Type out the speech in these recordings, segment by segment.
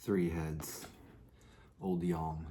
3 heads, old yang.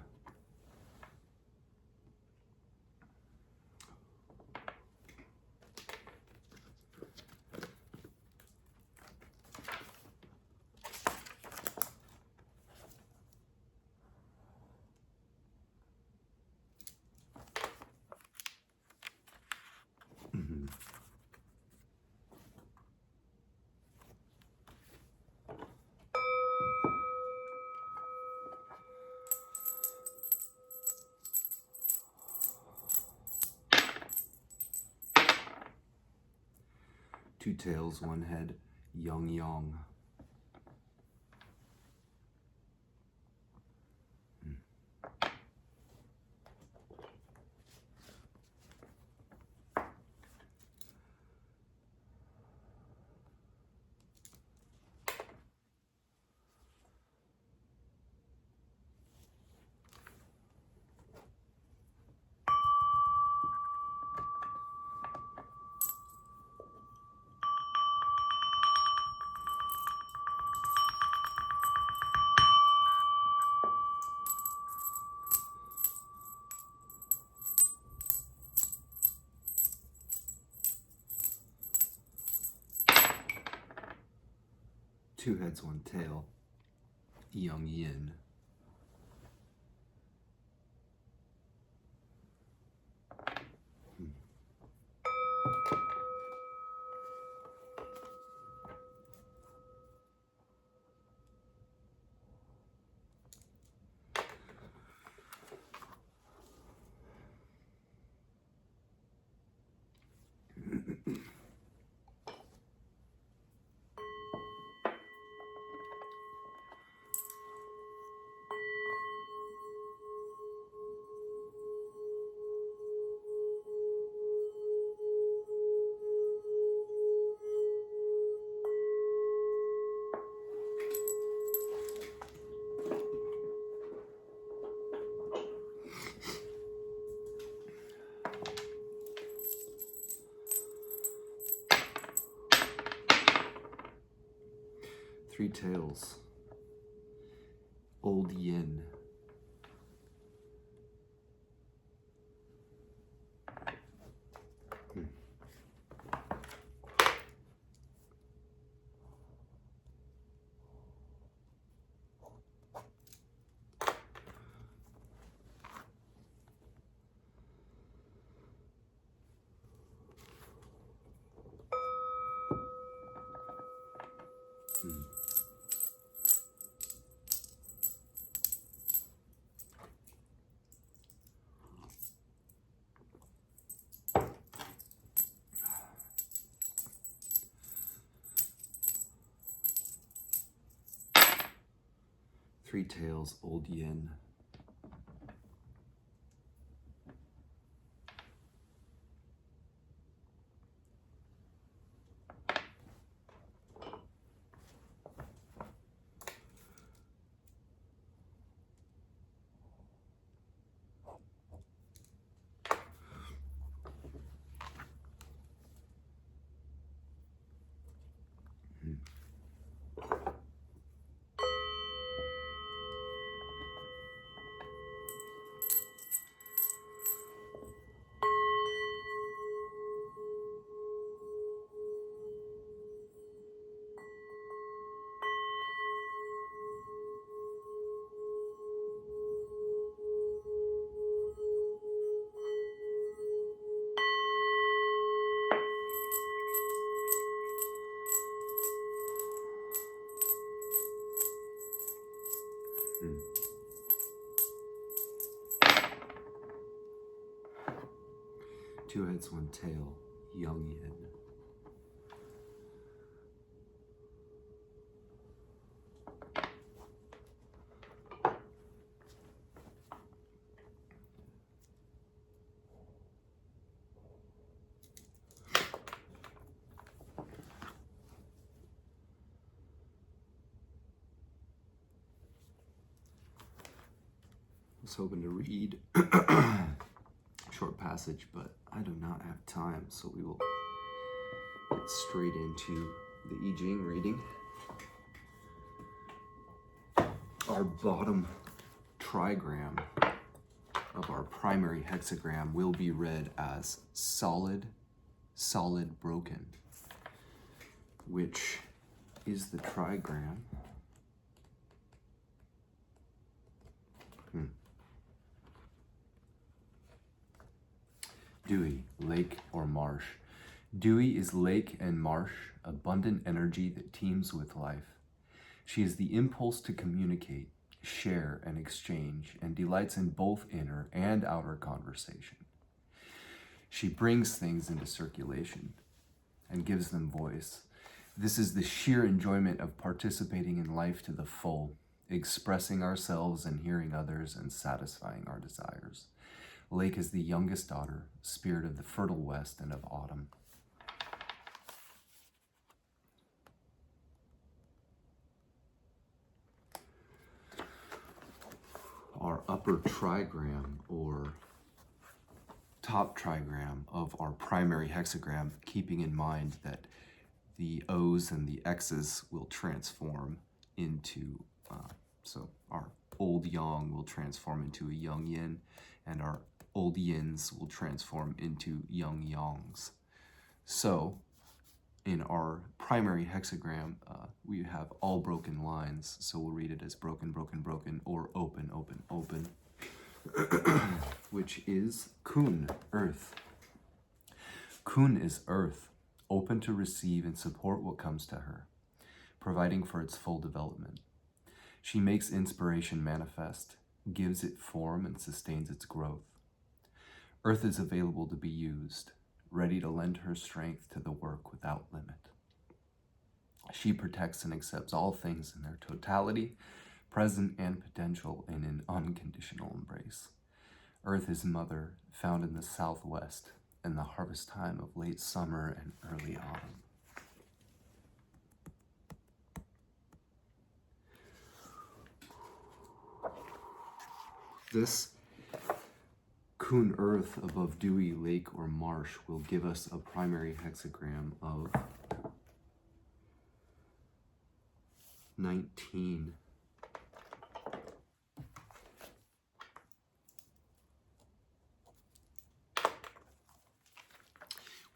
Two tails, one head, yang yang. Two heads, one tail, yang yin. Three tails, old yin. Three tails, old yin. Two heads, one tail, yang yin. I was hoping to read short passage, but I do not have time, so we will get straight into the I Ching reading. Our bottom trigram of our primary hexagram will be read as solid, solid, broken, which is the trigram. Dewy, lake or marsh. Dewy is lake and marsh, abundant energy that teems with life. She is the impulse to communicate, share, and exchange, and delights in both inner and outer conversation. She brings things into circulation and gives them voice. This is the sheer enjoyment of participating in life to the full, expressing ourselves and hearing others and satisfying our desires. Lake is the youngest daughter, spirit of the fertile west and of autumn. Our upper trigram, or top trigram of our primary hexagram, keeping in mind that the O's and the X's will transform into, so our old yang will transform into a young yin, and our old yins will transform into young yangs. So in our primary hexagram, we have all broken lines, so we'll read it as broken, broken, broken, or open, open, open, which is kun, earth. Kun is earth, open to receive and support what comes to her, providing for its full development. She makes inspiration manifest, gives it form, and sustains its growth. Earth is available to be used, ready to lend her strength to the work without limit. She protects and accepts all things in their totality, present and potential, in an unconditional embrace. Earth is mother, found in the southwest, in the harvest time of late summer and early autumn. This kun earth above dewy lake or marsh will give us a primary hexagram of 19.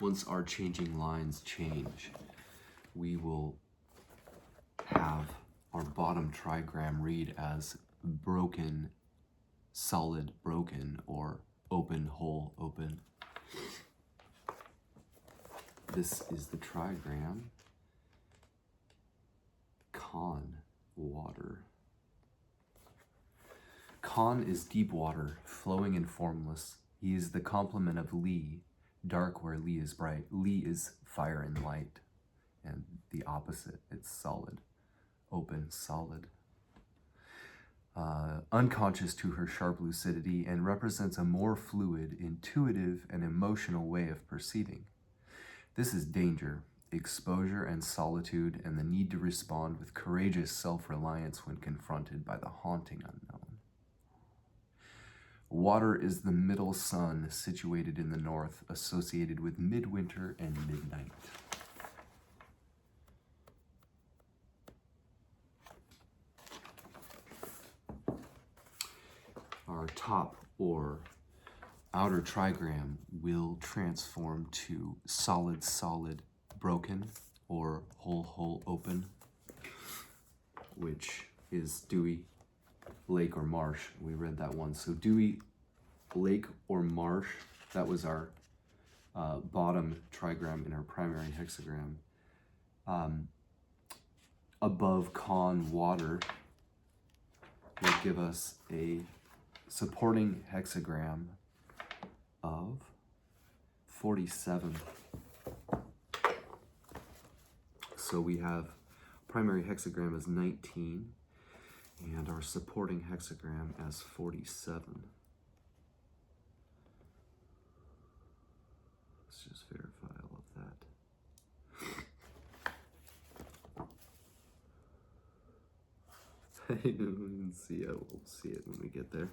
Once our changing lines change, we will have our bottom trigram read as broken, solid, broken, or open, whole, open. This is the trigram. Khan, water. Khan is deep water, flowing and formless. He is the complement of Li, dark where Li is bright. Li is fire and light, and the opposite, it's solid, open, solid. Unconscious to her sharp lucidity, and represents a more fluid, intuitive, and emotional way of perceiving. This is danger, exposure, and solitude, and the need to respond with courageous self-reliance when confronted by the haunting unknown. Water is the middle sun, situated in the north, associated with midwinter and midnight. Our top or outer trigram will transform to solid, solid, broken, or whole, whole, open, which is dewy, lake, or marsh. We read that one. So dewy, lake, or marsh, that was our bottom trigram in our primary hexagram. Above Khan, water, will give us a supporting hexagram of 47. So we have primary hexagram as 19 and our supporting hexagram as 47. Let's just verify all of that. I didn't see it. We'll see it when we get there.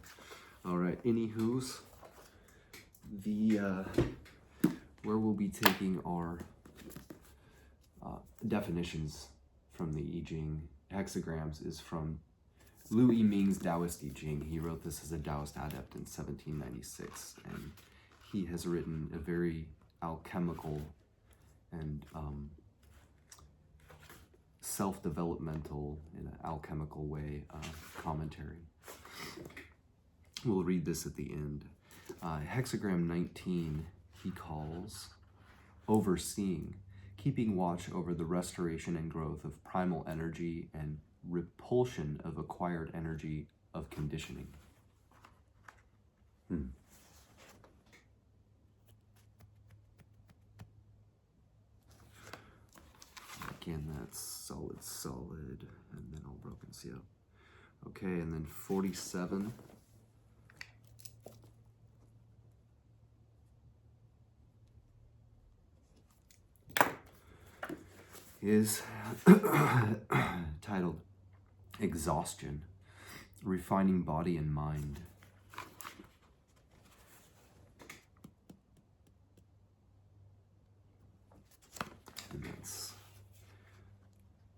All right. Anywho's, where we'll be taking our definitions from the I Ching hexagrams is from I-ming's Taoist I Ching. He wrote this as a Taoist adept in 1796, and he has written a very alchemical and self-developmental, in an alchemical way, commentary. We'll read this at the end. Hexagram 19, he calls overseeing, keeping watch over the restoration and growth of primal energy and repulsion of acquired energy of conditioning. Again, that's solid, and then all broken. So, yeah. Okay, and then 47. Is titled Exhaustion, Refining Body and Mind. And that's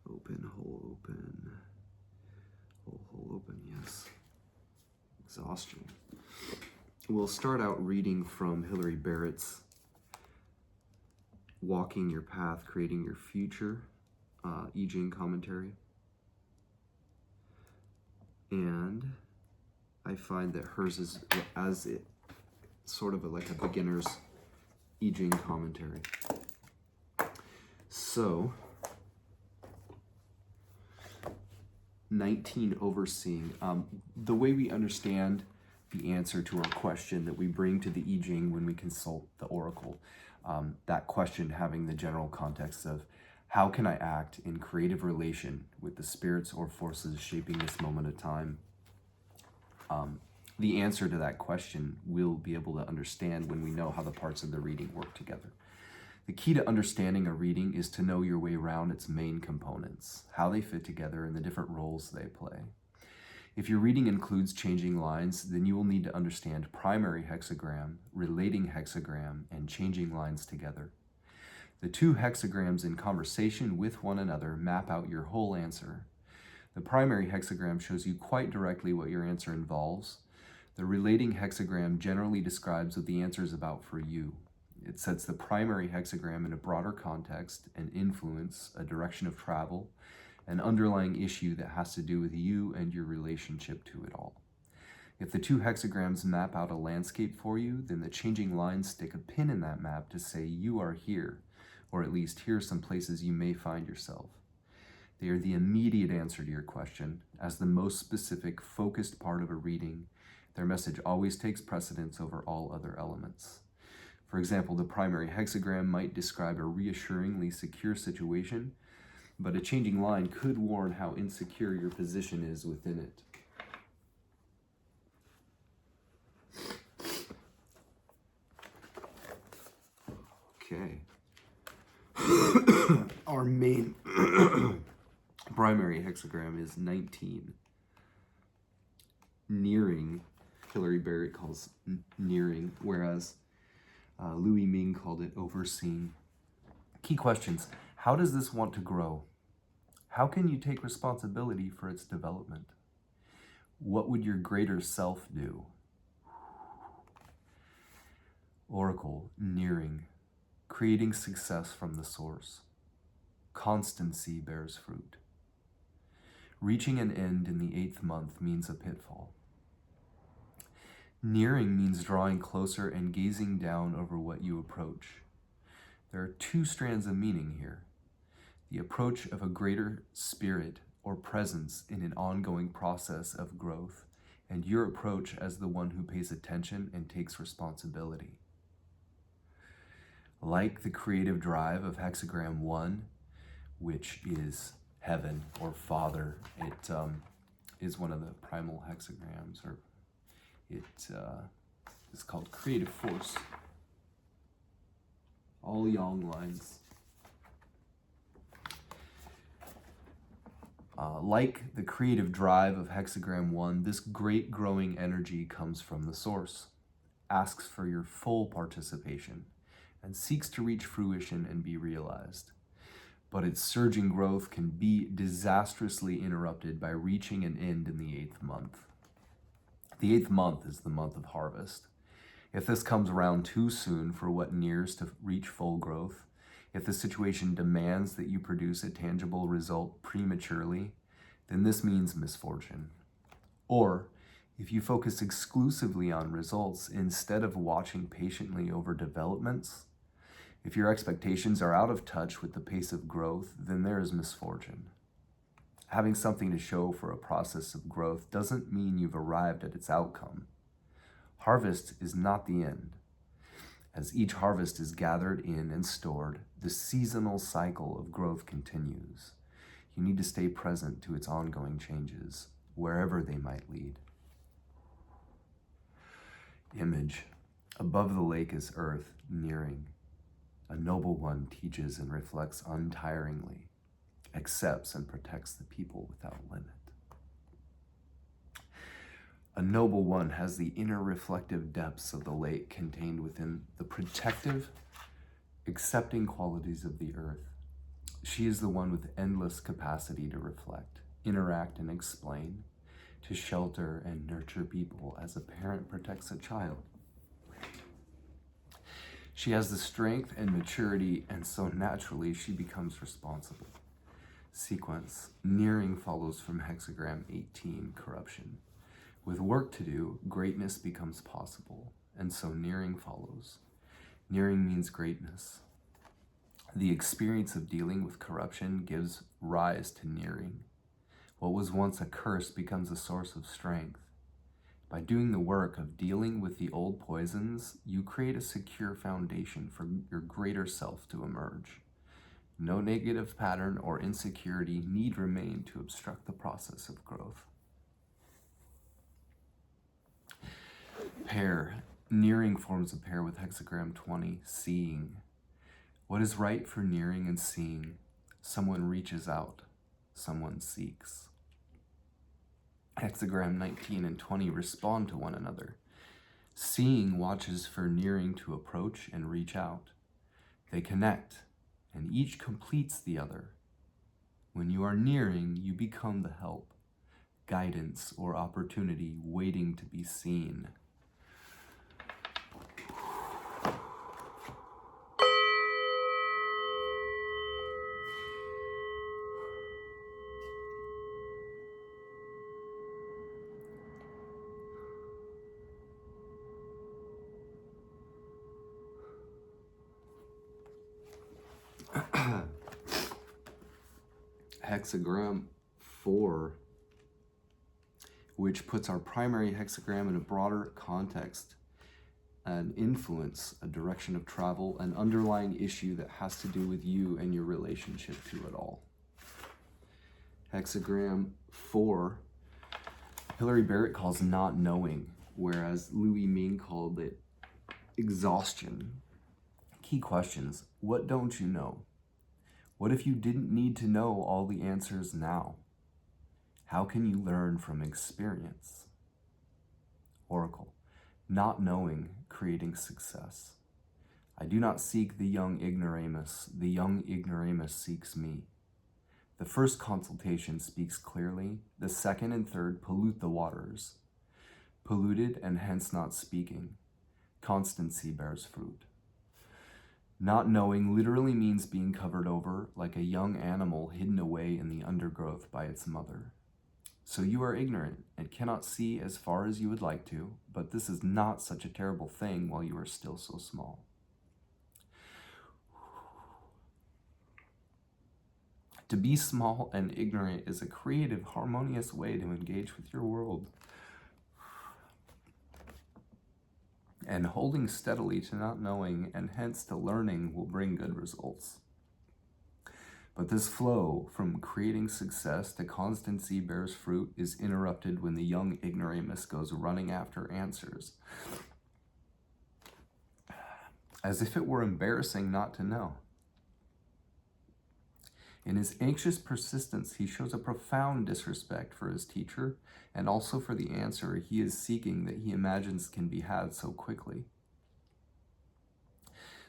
open, hole open, hole open, yes. Exhaustion. We'll start out reading from Hilary Barrett's Walking Your Path, Creating Your Future, I Ching commentary. And I find that hers is sort of like a beginner's I Ching commentary. So, 19, overseeing. The way we understand the answer to our question that we bring to the I Ching when we consult the oracle, that question having the general context of how can I act in creative relation with the spirits or forces shaping this moment of time? The answer to that question we'll be able to understand when we know how the parts of the reading work together. The key to understanding a reading is to know your way around its main components, how they fit together, and the different roles they play. If your reading includes changing lines, then you will need to understand primary hexagram, relating hexagram, and changing lines together. The two hexagrams in conversation with one another map out your whole answer. The primary hexagram shows you quite directly what your answer involves. The relating hexagram generally describes what the answer is about for you. It sets the primary hexagram in a broader context, an influence, a direction of travel, an underlying issue that has to do with you and your relationship to it all. If the two hexagrams map out a landscape for you, then the changing lines stick a pin in that map to say you are here, or at least here are some places you may find yourself. They are the immediate answer to your question. As the most specific, focused part of a reading, their message always takes precedence over all other elements. For example, the primary hexagram might describe a reassuringly secure situation, but a changing line could warn how insecure your position is within it. Okay. Our main primary hexagram is 19. Nearing, Hilary Barrett calls nearing, whereas I-ming called it overseeing. Key questions. How does this want to grow? How can you take responsibility for its development? What would your greater self do? Oracle, nearing, creating success from the source. Constancy bears fruit. Reaching an end in the 8th month means a pitfall. Nearing means drawing closer and gazing down over what you approach. There are two strands of meaning here. The approach of a greater spirit or presence in an ongoing process of growth, and your approach as the one who pays attention and takes responsibility. Like the creative drive of hexagram 1, which is heaven or father, it is one of the primal hexagrams, or it is called creative force. All yang lines. Like the creative drive of hexagram 1, this great growing energy comes from the source, asks for your full participation, and seeks to reach fruition and be realized. but its surging growth can be disastrously interrupted by reaching an end in the 8th month. The 8th month is the month of harvest. If this comes around too soon for what nears to reach full growth, if the situation demands that you produce a tangible result prematurely, then this means misfortune. Or, if you focus exclusively on results instead of watching patiently over developments, if your expectations are out of touch with the pace of growth, then there is misfortune. Having something to show for a process of growth doesn't mean you've arrived at its outcome. Harvest is not the end. As each harvest is gathered in and stored, the seasonal cycle of growth continues. You need to stay present to its ongoing changes, wherever they might lead. Image. Above the lake is earth, nearing. A noble one teaches and reflects untiringly, accepts and protects the people without limit. A noble one has the inner reflective depths of the lake contained within the protective, accepting qualities of the earth. She is the one with endless capacity to reflect, interact, and explain, to shelter and nurture people as a parent protects a child. She has the strength and maturity, and so naturally she becomes responsible. Sequence. Nearing follows from Hexagram 18, corruption. With work to do, greatness becomes possible, and so nearing follows. Nearing means greatness. The experience of dealing with corruption gives rise to nearing. What was once a curse becomes a source of strength. By doing the work of dealing with the old poisons, you create a secure foundation for your greater self to emerge. No negative pattern or insecurity need remain to obstruct the process of growth. Pair. Nearing forms a pair with Hexagram 20, seeing. What is right for nearing and seeing? Someone reaches out, someone seeks. Hexagram 19 and 20 respond to one another. Seeing watches for nearing to approach and reach out. They connect, and each completes the other. When you are nearing, you become the help, guidance, or opportunity waiting to be seen. Hexagram 4, which puts our primary hexagram in a broader context, an influence, a direction of travel, an underlying issue that has to do with you and your relationship to it all. Hexagram 4, Hilary Barrett calls not knowing, whereas I-ming called it exhaustion. Key questions. What don't you know? What if you didn't need to know all the answers now? How can you learn from experience? Oracle. Not knowing, creating success. I do not seek the young ignoramus. The young ignoramus seeks me. The first consultation speaks clearly. The second and third pollute the waters. Polluted and hence not speaking. Constancy bears fruit. Not knowing literally means being covered over like a young animal hidden away in the undergrowth by its mother. So you are ignorant and cannot see as far as you would like to, but this is not such a terrible thing while you are still so small. To be small and ignorant is a creative, harmonious way to engage with your world. And holding steadily to not knowing and hence to learning will bring good results. But this flow from creating success to constancy bears fruit is interrupted when the young ignoramus goes running after answers, as if it were embarrassing not to know. In his anxious persistence, he shows a profound disrespect for his teacher and also for the answer he is seeking that he imagines can be had so quickly.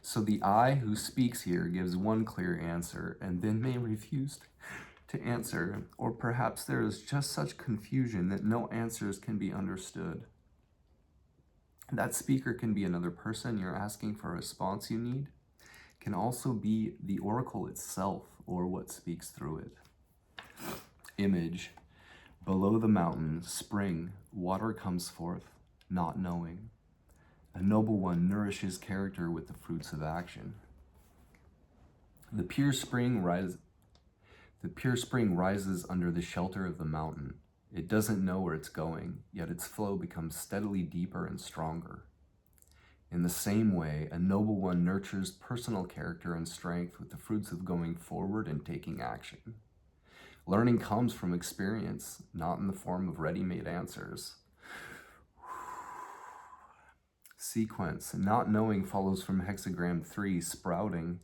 So the I who speaks here gives one clear answer and then may refuse to answer, or perhaps there is just such confusion that no answers can be understood. That speaker can be another person you're asking for a response you need, can also be the oracle itself or what speaks through it. Image. Below the mountain, spring, water comes forth, not knowing. A noble one nourishes character with the fruits of action. The pure spring rises under the shelter of the mountain. It doesn't know where it's going, yet its flow becomes steadily deeper and stronger. In the same way, a noble one nurtures personal character and strength with the fruits of going forward and taking action. Learning comes from experience, not in the form of ready-made answers. Sequence. Not knowing follows from hexagram 3, sprouting.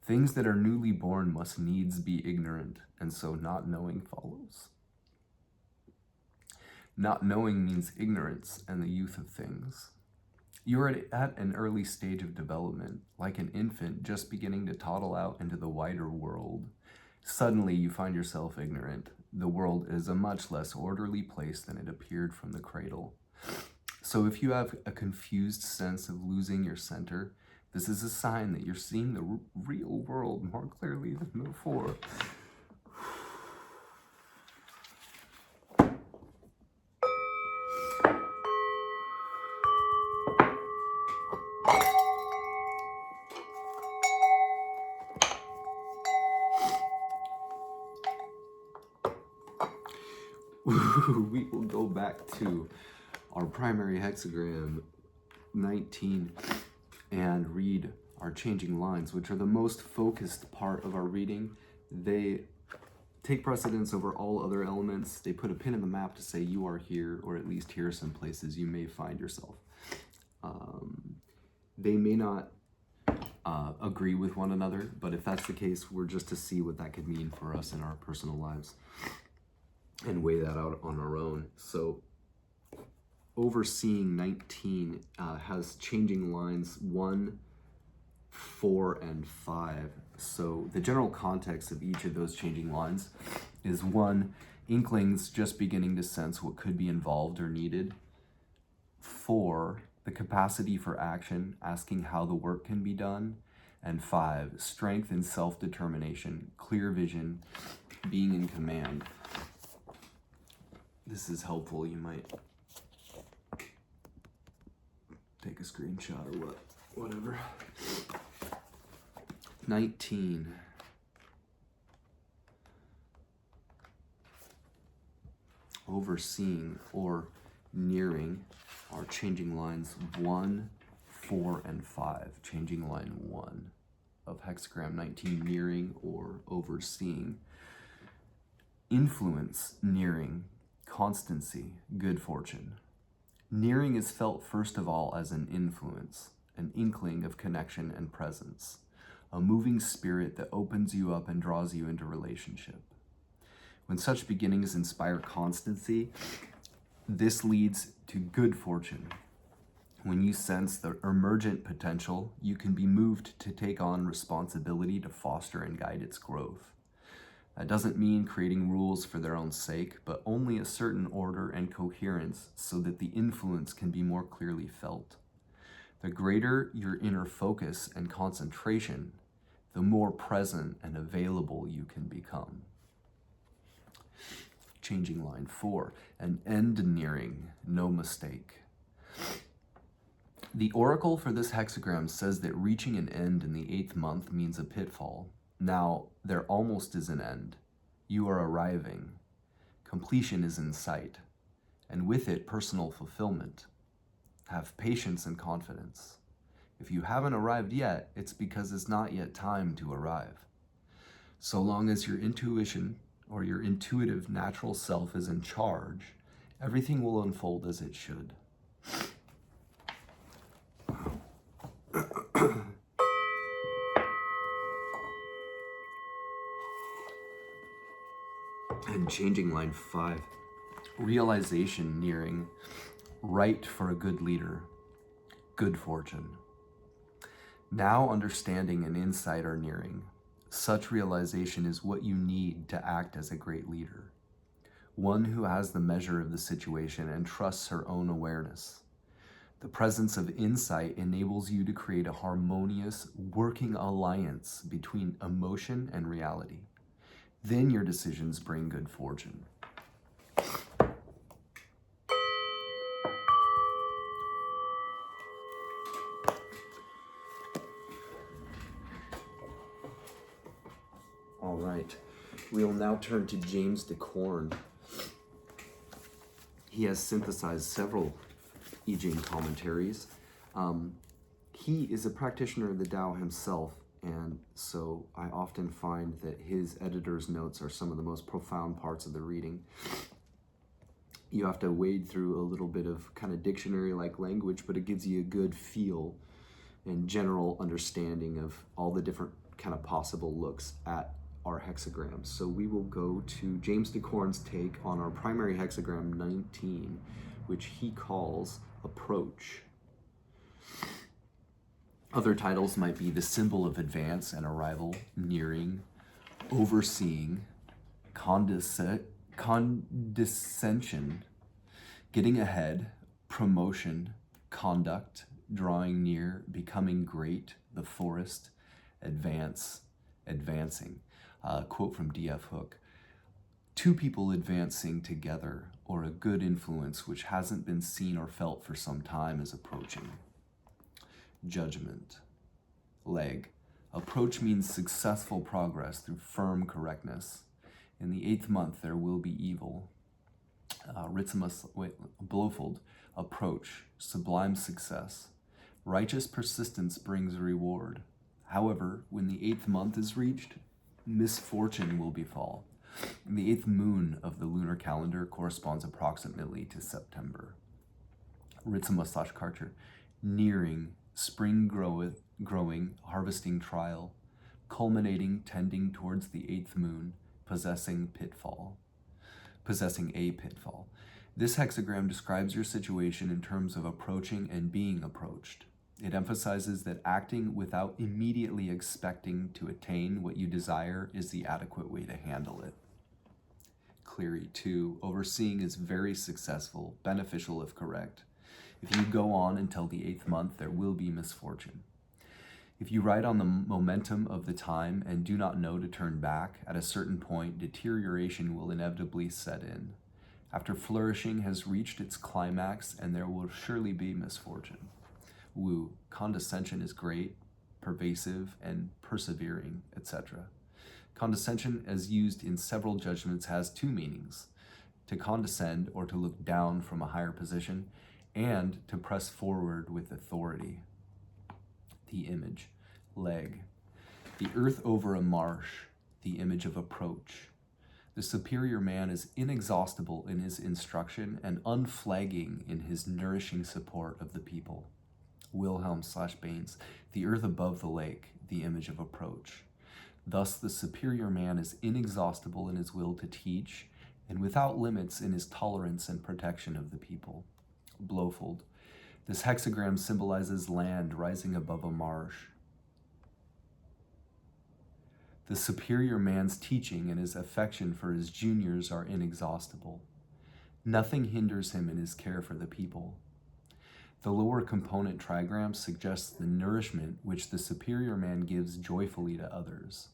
Things that are newly born must needs be ignorant, and so not knowing follows. Not knowing means ignorance and the youth of things. You are at an early stage of development, like an infant just beginning to toddle out into the wider world. Suddenly you find yourself ignorant. The world is a much less orderly place than it appeared from the cradle. So if you have a confused sense of losing your center, this is a sign that you're seeing the real world more clearly than before. We will go back to our primary hexagram 19 and read our changing lines, which are the most focused part of our reading. They take precedence over all other elements. They put a pin in the map to say you are here, or at least here are some places you may find yourself. They may not agree with one another, but if that's the case, we're just to see what that could mean for us in our personal lives and weigh that out on our own. So overseeing 19 has changing lines 1, 4, and 5. So the general context of each of those changing lines is 1, inklings just beginning to sense what could be involved or needed. 4, the capacity for action, asking how the work can be done. And 5, strength and self-determination, clear vision, being in command. This is helpful. You might take a screenshot or whatever. 19. Overseeing or nearing are changing lines 1, 4, and 5. Changing line 1 of hexagram 19, nearing or overseeing. Influence, nearing. Constancy, good fortune. Nearing is felt first of all as an influence, an inkling of connection and presence, a moving spirit that opens you up and draws you into relationship. When such beginnings inspire constancy, this leads to good fortune. When you sense the emergent potential, you can be moved to take on responsibility to foster and guide its growth. That doesn't mean creating rules for their own sake, but only a certain order and coherence so that the influence can be more clearly felt. The greater your inner focus and concentration, the more present and available you can become. Changing line 4, an end nearing, no mistake. The oracle for this hexagram says that reaching an end in the 8th month means a pitfall. Now, there almost is an end. You are arriving. Completion is in sight, and with it, personal fulfillment. Have patience and confidence. If you haven't arrived yet, it's because it's not yet time to arrive. So long as your intuition or your intuitive natural self is in charge, everything will unfold as it should. And changing line 5, realization nearing, right for a good leader, good fortune. Now understanding and insight are nearing. Such realization is what you need to act as a great leader. One who has the measure of the situation and trusts her own awareness. The presence of insight enables you to create a harmonious, working alliance between emotion and reality. Then your decisions bring good fortune. All right, we will now turn to James Dekorne. He has synthesized several I Ching commentaries. He is a practitioner of the Tao himself, and so I often find that his editor's notes are some of the most profound parts of the reading. You have to wade through a little bit of kind of dictionary-like language, but it gives you a good feel and general understanding of all the different kind of possible looks at our hexagrams. So we will go to James Dekorne's take on our primary hexagram 19, which he calls approach. Other titles might be the symbol of advance and arrival, nearing, overseeing, condescension, getting ahead, promotion, conduct, drawing near, becoming great, the forest, advance, advancing. Quote from D.F. Hook. Two people advancing together, or a good influence which hasn't been seen or felt for some time is approaching. Judgment. Leg. Approach means successful progress through firm correctness. In the 8th month there will be evil. Blowfold. Approach. Sublime success. Righteous persistence brings reward. However, when the 8th month is reached, misfortune will befall. The 8th moon of the lunar calendar corresponds approximately to September. Ritzema/Karcher. Nearing, spring growing, harvesting trial, culminating, tending towards the 8th moon, possessing a pitfall. This hexagram describes your situation in terms of approaching and being approached. It emphasizes that acting without immediately expecting to attain what you desire is the adequate way to handle it. Cleary 2. Overseeing is very successful, beneficial if correct. If you go on until the 8th month, there will be misfortune. If you ride on the momentum of the time and do not know to turn back, at a certain point, deterioration will inevitably set in. After flourishing has reached its climax, and there will surely be misfortune. Wu. Condescension is great, pervasive, and persevering, etc. Condescension, as used in several judgments, has two meanings: to condescend or to look down from a higher position, and to press forward with authority. The image. Leg. The earth over a marsh, the image of approach. The superior man is inexhaustible in his instruction and unflagging in his nourishing support of the people. Wilhelm/Baines. The earth above the lake, the image of approach. Thus the superior man is inexhaustible in his will to teach, and without limits in his tolerance and protection of the people. Blowfold. This hexagram symbolizes land rising above a marsh. The superior man's teaching and his affection for his juniors are inexhaustible. Nothing hinders him in his care for the people. The lower component trigram suggests the nourishment which the superior man gives joyfully to others.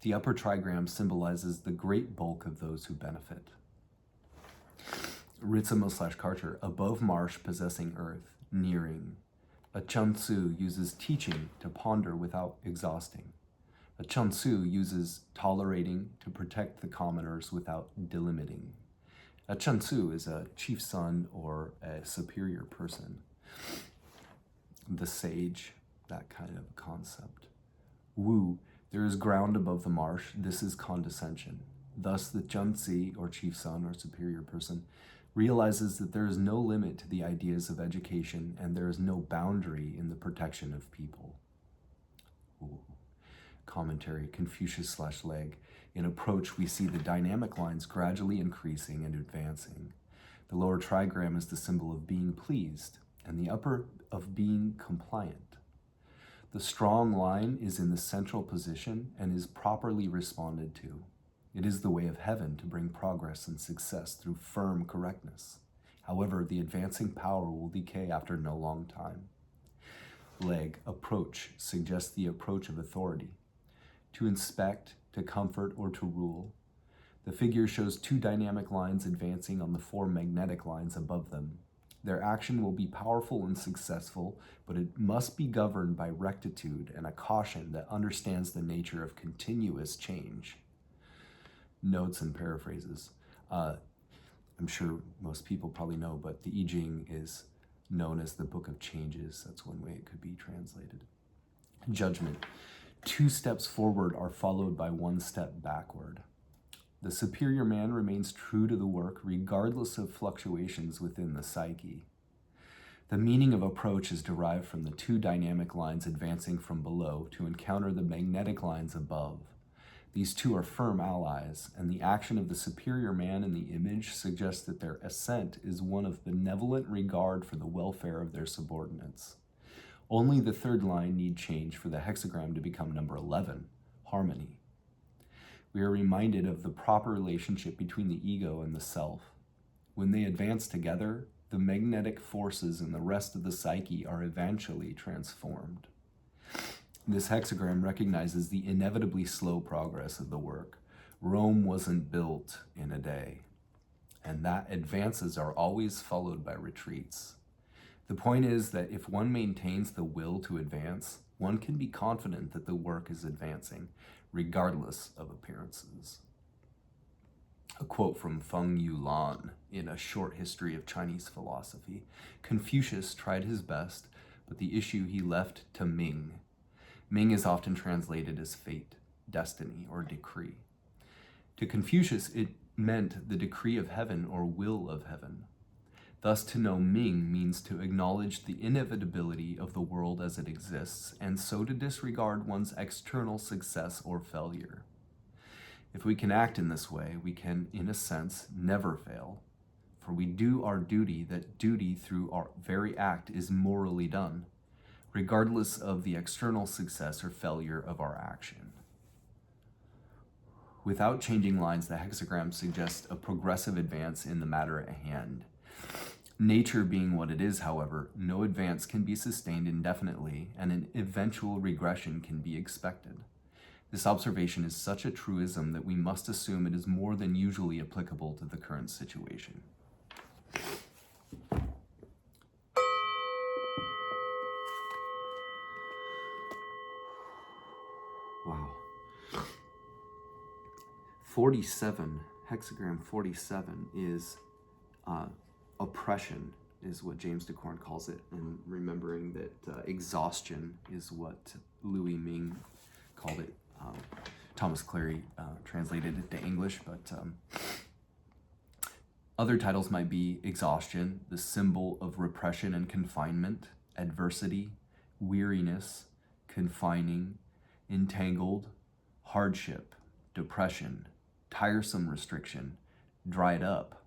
The upper trigram symbolizes the great bulk of those who benefit. Ritzema/Karcher. Above marsh, possessing earth, nearing. A Chun-Tzu uses teaching to ponder without exhausting. A Chun-Tzu uses tolerating to protect the commoners without delimiting. A Chun-Tzu is a chief son or a superior person. The sage, that kind of concept. Wu. There is ground above the marsh. This is condescension. Thus, the Chun-Tzu, or chief son or superior person, realizes that there is no limit to the ideas of education and there is no boundary in the protection of people. Ooh. Commentary. Confucius/Leg. In approach, we see the dynamic lines gradually increasing and advancing. The lower trigram is the symbol of being pleased, and the upper of being compliant. The strong line is in the central position and is properly responded to. It is the way of heaven to bring progress and success through firm correctness. However, the advancing power will decay after no long time. Leg, approach, suggests the approach of authority. To inspect, to comfort, or to rule. The figure shows two dynamic lines advancing on the four magnetic lines above them. Their action will be powerful and successful, but it must be governed by rectitude and a caution that understands the nature of continuous change. Notes and paraphrases. I'm sure most people probably know, but the I Ching is known as the Book of Changes. That's one way it could be translated. Judgment. 2 steps forward are followed by 1 step backward. The superior man remains true to the work regardless of fluctuations within the psyche. The meaning of approach is derived from the 2 dynamic lines advancing from below to encounter the magnetic lines above. These 2 are firm allies, and the action of the superior man in the image suggests that their ascent is one of benevolent regard for the welfare of their subordinates. Only the 3rd line need change for the hexagram to become number 11, harmony. We are reminded of the proper relationship between the ego and the self. When they advance together, the magnetic forces in the rest of the psyche are eventually transformed. This hexagram recognizes the inevitably slow progress of the work. Rome wasn't built in a day, and that advances are always followed by retreats. The point is that if one maintains the will to advance, one can be confident that the work is advancing, regardless of appearances. A quote from Feng Yulan in A Short History of Chinese Philosophy. Confucius tried his best, but the issue he left to Ming. Ming is often translated as fate, destiny, or decree. To Confucius, it meant the decree of heaven or will of heaven. Thus, to know Ming means to acknowledge the inevitability of the world as it exists, and so to disregard one's external success or failure. If we can act in this way, we can, in a sense, never fail. For we do our duty, that duty through our very act is morally done, regardless of the external success or failure of our action. Without changing lines, the hexagram suggests a progressive advance in the matter at hand. Nature being what it is, however, no advance can be sustained indefinitely, and an eventual regression can be expected. This observation is such a truism that we must assume it is more than usually applicable to the current situation. Wow. 47, hexagram 47 is oppression, is what James Dekorne calls it, and remembering that exhaustion is what I-ming called it. Thomas Clary translated it to English, but other titles might be exhaustion, the symbol of repression and confinement, adversity, weariness, confining, entangled, hardship, depression, tiresome restriction, dried up.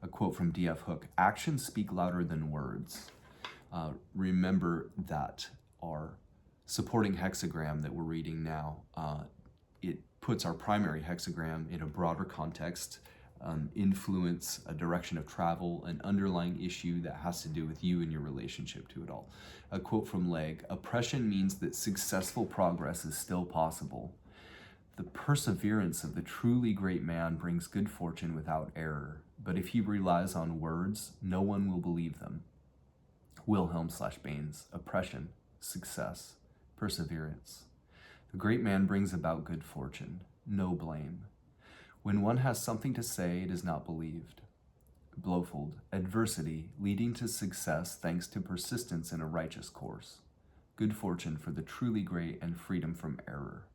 A quote from D.F. Hook, actions speak louder than words. Remember that our supporting hexagram that we're reading now, it puts our primary hexagram in a broader context, influence, a direction of travel, an underlying issue that has to do with you and your relationship to it all. A quote from Legge, oppression means that successful progress is still possible. The perseverance of the truly great man brings good fortune without error, but if he relies on words, no one will believe them. Wilhelm/Baines, oppression, success, perseverance. The great man brings about good fortune, no blame. When one has something to say, it is not believed. Blofeld, adversity leading to success thanks to persistence in a righteous course. Good fortune for the truly great and freedom from error.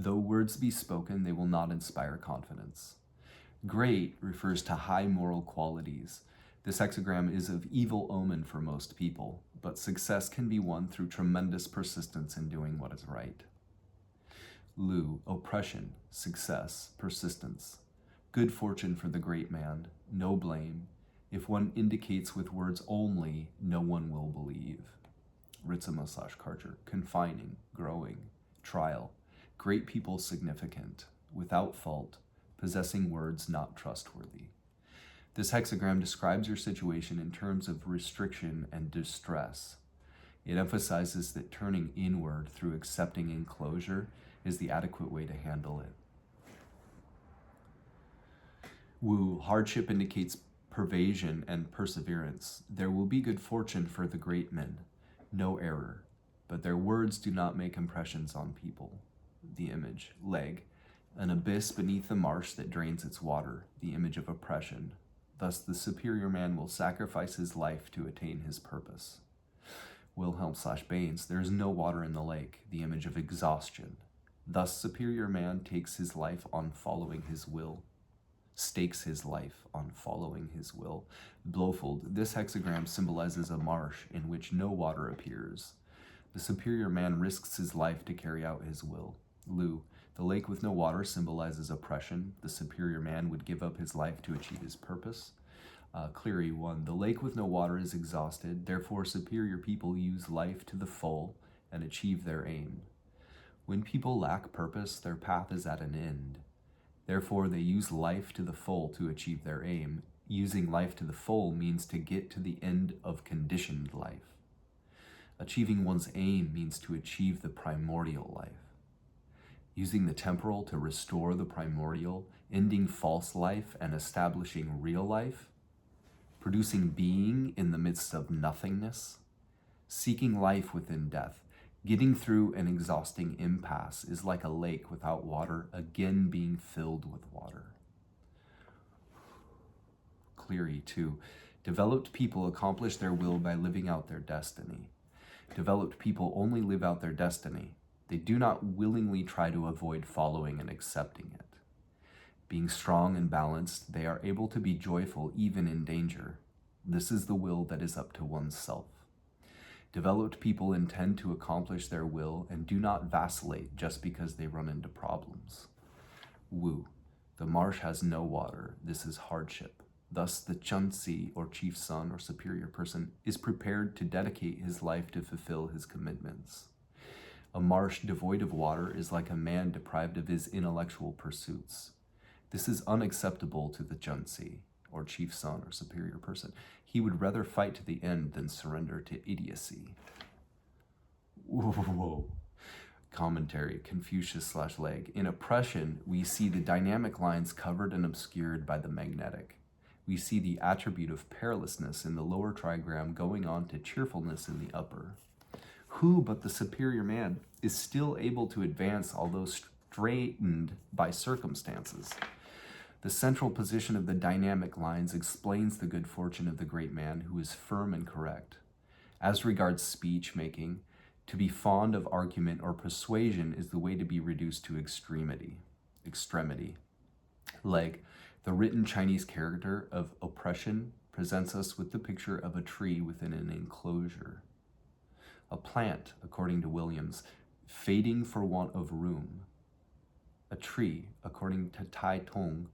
Though words be spoken, they will not inspire confidence. Great refers to high moral qualities. This hexagram is of evil omen for most people, but success can be won through tremendous persistence in doing what is right. Lu, oppression, success, persistence. Good fortune for the great man, no blame. If one indicates with words only, no one will believe. Ritsuma/Karcher, confining, growing, trial, great people significant, without fault, possessing words not trustworthy. This hexagram describes your situation in terms of restriction and distress. It emphasizes that turning inward through accepting enclosure is the adequate way to handle it. Wu, hardship indicates pervasion and perseverance. There will be good fortune for the great men, no error, but their words do not make impressions on people. The image, leg, an abyss beneath the marsh that drains its water, the image of oppression. Thus the superior man will sacrifice his life to attain his purpose. Wilhelm/Baines, there is no water in the lake, the image of exhaustion. Thus superior man takes his life on following his will. Stakes his life on following his will. Blofeld, this hexagram symbolizes a marsh in which no water appears. The superior man risks his life to carry out his will. Lu, the lake with no water symbolizes oppression. The superior man would give up his life to achieve his purpose. Cleary 1, the lake with no water is exhausted, therefore superior people use life to the full and achieve their aim. When people lack purpose, their path is at an end. Therefore, they use life to the full to achieve their aim. Using life to the full means to get to the end of conditioned life. Achieving one's aim means to achieve the primordial life. Using the temporal to restore the primordial, ending false life and establishing real life. Producing being in the midst of nothingness. Seeking life within death. Getting through an exhausting impasse is like a lake without water, again being filled with water. Cleary 2, developed people accomplish their will by living out their destiny. Developed people only live out their destiny. They do not willingly try to avoid following and accepting it. Being strong and balanced, they are able to be joyful even in danger. This is the will that is up to oneself. Developed people intend to accomplish their will and do not vacillate just because they run into problems. Wu, the marsh has no water. This is hardship. Thus, the Chunsi, or chief son or superior person, is prepared to dedicate his life to fulfill his commitments. A marsh devoid of water is like a man deprived of his intellectual pursuits. This is unacceptable to the Chunsi, or chief son or superior person. He would rather fight to the end than surrender to idiocy. Whoa. Commentary, Confucius/Leg. In oppression, we see the dynamic lines covered and obscured by the magnetic. We see the attribute of perilousness in the lower trigram going on to cheerfulness in the upper. Who but the superior man is still able to advance although straitened by circumstances? The central position of the dynamic lines explains the good fortune of the great man who is firm and correct. As regards speech making, to be fond of argument or persuasion is the way to be reduced to extremity. Leg, the written Chinese character of oppression presents us with the picture of a tree within an enclosure. A plant, according to Williams, fading for want of room. A tree, according to Tai Tong,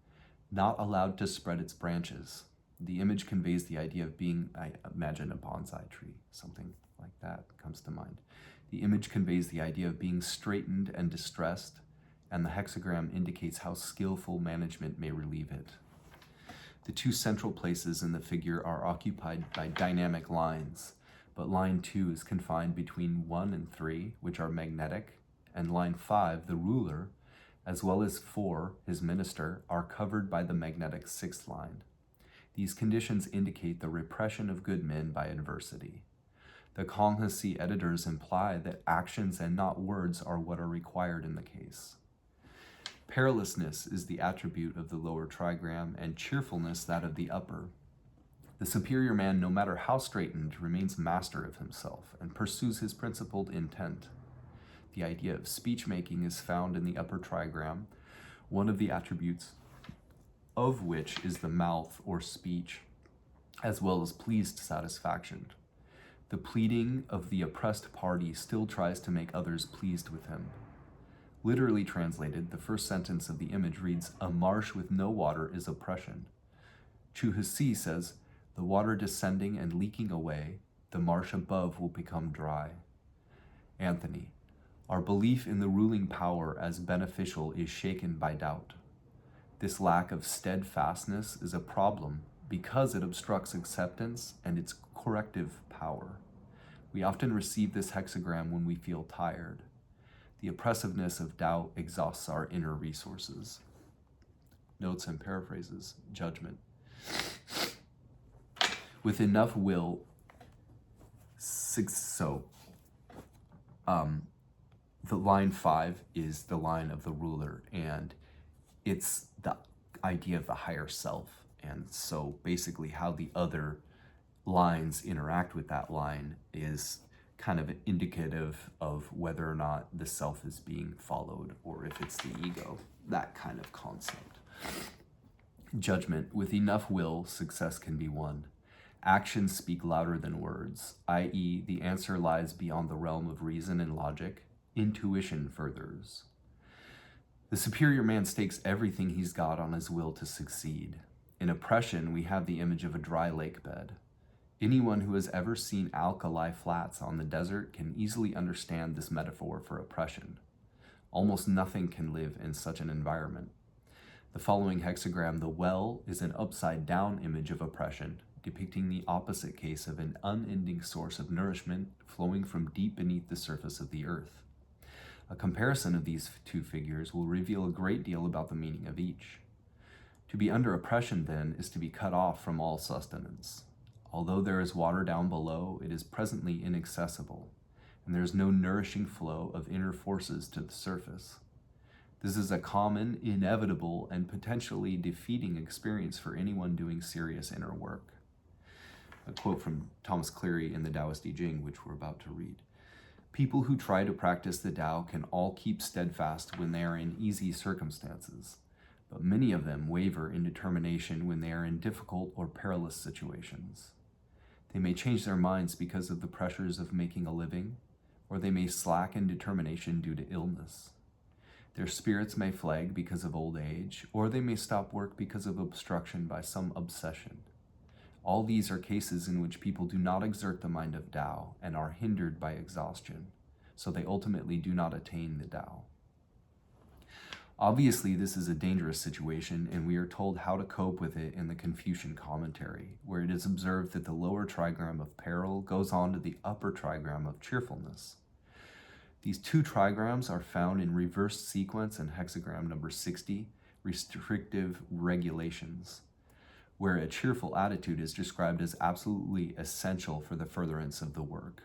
not allowed to spread its branches. The image conveys the idea of being, I imagine, a bonsai tree, something like that comes to mind. The image conveys the idea of being straitened and distressed, and the hexagram indicates how skillful management may relieve it. The two central places in the figure are occupied by dynamic lines, but line 2 is confined between 1 and 3, which are magnetic, and line 5, the ruler, as well as 4, his minister, are covered by the magnetic 6th line. These conditions indicate the repression of good men by adversity. The Konghasi editors imply that actions and not words are what are required in the case. Perilousness is the attribute of the lower trigram, and cheerfulness that of the upper. The superior man, no matter how straitened, remains master of himself and pursues his principled intent. The idea of speech-making is found in the upper trigram, one of the attributes of which is the mouth or speech, as well as pleased satisfaction. The pleading of the oppressed party still tries to make others pleased with him. Literally translated, the first sentence of the image reads, "A marsh with no water is oppression." Chu Hsi says, "The water descending and leaking away, the marsh above will become dry. Anthony, our belief in the ruling power as beneficial is shaken by doubt. This lack of steadfastness is a problem because it obstructs acceptance and its corrective power. We often receive this hexagram when we feel tired. The oppressiveness of doubt exhausts our inner resources. Notes and paraphrases. Judgment. With enough will, the line 5 is the line of the ruler, and it's the idea of the higher self. And so basically how the other lines interact with that line is kind of indicative of whether or not the self is being followed or if it's the ego, that kind of concept. Judgment. With enough will, success can be won. Actions speak louder than words, i.e., the answer lies beyond the realm of reason and logic. Intuition furthers. The superior man stakes everything he's got on his will to succeed. In oppression, we have the image of a dry lake bed. Anyone who has ever seen alkali flats on the desert can easily understand this metaphor for oppression. Almost nothing can live in such an environment. The following hexagram, the well, is an upside-down image of oppression, depicting the opposite case of an unending source of nourishment flowing from deep beneath the surface of the earth. A comparison of these two figures will reveal a great deal about the meaning of each. To be under oppression, then, is to be cut off from all sustenance. Although there is water down below, it is presently inaccessible, and there is no nourishing flow of inner forces to the surface. This is a common, inevitable, and potentially defeating experience for anyone doing serious inner work. A quote from Thomas Cleary in the Taoist I Ching, which we're about to read. People who try to practice the Tao can all keep steadfast when they are in easy circumstances, but many of them waver in determination when they are in difficult or perilous situations. They may change their minds because of the pressures of making a living, or they may slack in determination due to illness. Their spirits may flag because of old age, or they may stop work because of obstruction by some obsession. All these are cases in which people do not exert the mind of Tao and are hindered by exhaustion, so they ultimately do not attain the Tao. Obviously, this is a dangerous situation, and we are told how to cope with it in the Confucian commentary, where it is observed that the lower trigram of peril goes on to the upper trigram of cheerfulness. These two trigrams are found in reverse sequence in hexagram number 60, restrictive regulations, where a cheerful attitude is described as absolutely essential for the furtherance of the work.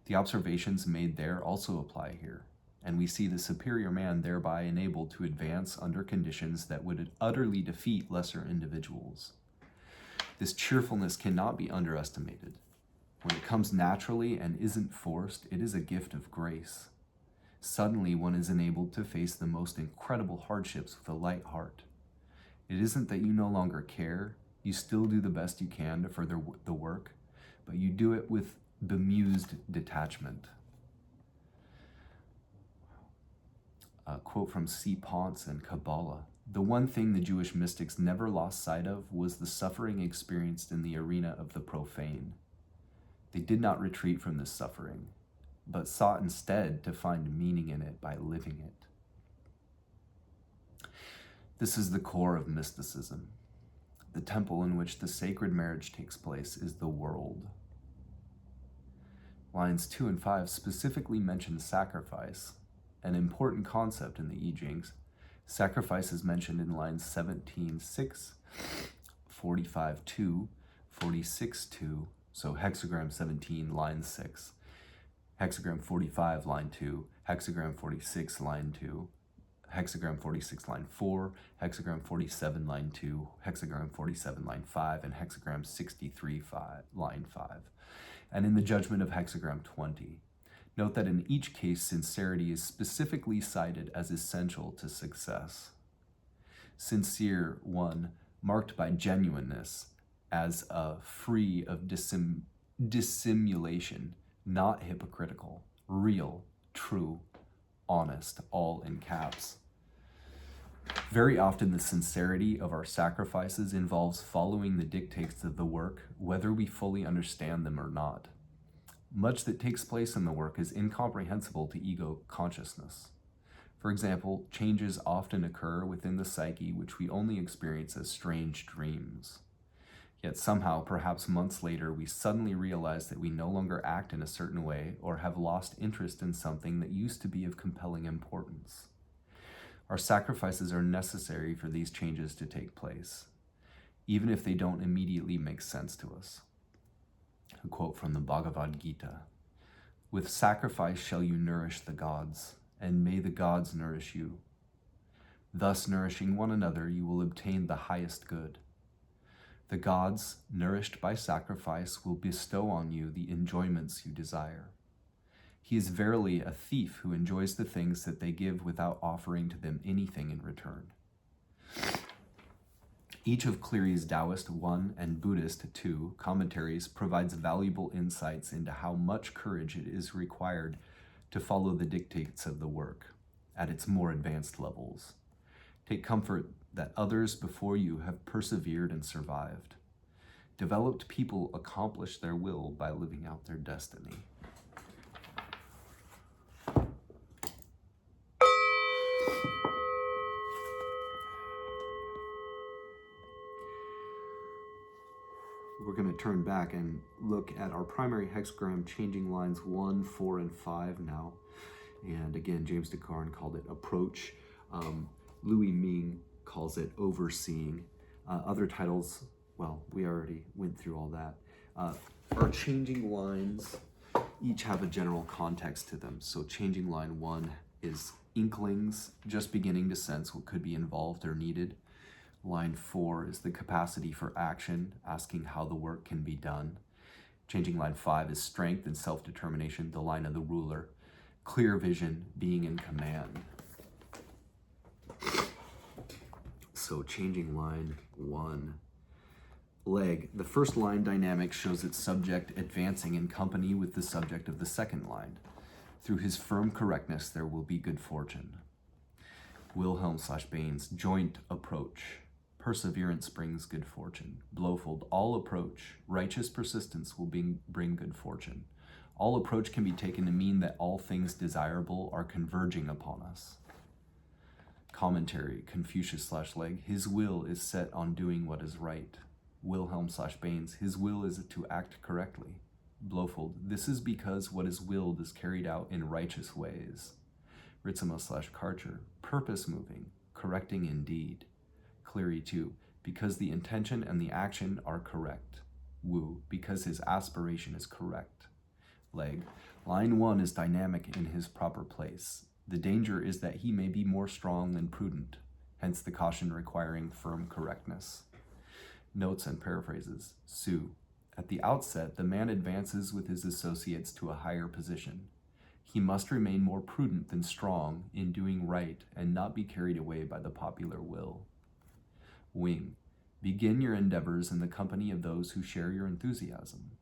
The observations made there also apply here, and we see the superior man thereby enabled to advance under conditions that would utterly defeat lesser individuals. This cheerfulness cannot be underestimated. When it comes naturally and isn't forced, it is a gift of grace. Suddenly, one is enabled to face the most incredible hardships with a light heart. It isn't that you no longer care. You still do the best you can to further the work, but you do it with bemused detachment. A quote from C. Ponce and Kabbalah. The one thing the Jewish mystics never lost sight of was the suffering experienced in the arena of the profane. They did not retreat from this suffering, but sought instead to find meaning in it by living it. This is the core of mysticism. The temple in which the sacred marriage takes place is the world. Lines 2 and 5 specifically mention sacrifice, an important concept in the I Chings. Sacrifice is mentioned in lines 17:6, 45:2, 46:2, so hexagram 17, line 6, hexagram 45, line 2, hexagram 46, line 2, hexagram 46, line 4, hexagram 47, line 2, hexagram 47, line 5, and hexagram 63, line 5. And in the judgment of hexagram 20, note that in each case, sincerity is specifically cited as essential to success. Sincere, one, marked by genuineness, as free of dissimulation, not hypocritical, real, true, honest, all in caps. Very often the sincerity of our sacrifices involves following the dictates of the work, whether we fully understand them or not. Much that takes place in the work is incomprehensible to ego consciousness. For example, changes often occur within the psyche which we only experience as strange dreams. Yet somehow, perhaps months later, we suddenly realize that we no longer act in a certain way or have lost interest in something that used to be of compelling importance. Our sacrifices are necessary for these changes to take place, even if they don't immediately make sense to us. A quote from the Bhagavad Gita: "With sacrifice shall you nourish the gods, and may the gods nourish you. Thus nourishing one another, you will obtain the highest good. The gods, nourished by sacrifice, will bestow on you the enjoyments you desire. He is verily a thief who enjoys the things that they give without offering to them anything in return." Each of Cleary's Taoist 1 and Buddhist 2 commentaries provides valuable insights into how much courage it is required to follow the dictates of the work at its more advanced levels. Take comfort that others before you have persevered and survived. Developed people accomplish their will by living out their destiny. We're going to turn back and look at our primary hexagram changing lines 1, 4, and 5 now. And again, James Dekorne called it approach. I-ming calls it overseeing. Other titles, well, we already went through all that. Our changing lines each have a general context to them. So changing line 1 is inklings, just beginning to sense what could be involved or needed. Line 4 is the capacity for action, asking how the work can be done. Changing line 5 is strength and self-determination, the line of the ruler. Clear vision, being in command. So changing line 1. Leg. The first line dynamic shows its subject advancing in company with the subject of the second line. Through his firm correctness, there will be good fortune. Wilhelm/Baines. Joint approach. Perseverance brings good fortune. Blowfold. All approach. Righteous persistence will bring good fortune. All approach can be taken to mean that all things desirable are converging upon us. Commentary. Confucius/Leg. His will is set on doing what is right. Wilhelm/Baines. His will is to act correctly. Blowfold. This is because what is willed is carried out in righteous ways. Ritzema/Karcher. Purpose moving, correcting indeed. Cleary 2. Because the intention and the action are correct. Wu. Because his aspiration is correct. Leg. Line 1 is dynamic in his proper place. The danger is that he may be more strong than prudent, hence the caution requiring firm correctness. Notes and paraphrases. Su. At the outset, the man advances with his associates to a higher position. He must remain more prudent than strong in doing right and not be carried away by the popular will. Wing. Begin your endeavors in the company of those who share your enthusiasm.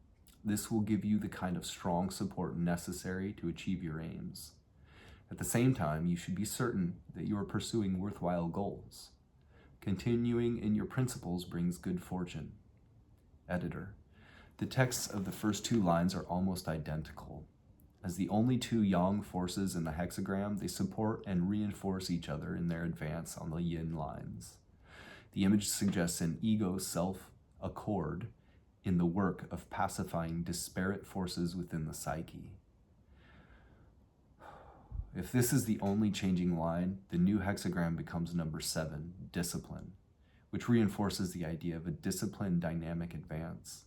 This will give you the kind of strong support necessary to achieve your aims. At the same time, you should be certain that you are pursuing worthwhile goals. Continuing in your principles brings good fortune. Editor. The texts of the first 2 lines are almost identical. As the only 2 yang forces in the hexagram, they support and reinforce each other in their advance on the yin lines. The image suggests an ego-self accord in the work of pacifying disparate forces within the psyche. If this is the only changing line, the new hexagram becomes number 7, discipline, which reinforces the idea of a disciplined dynamic advance.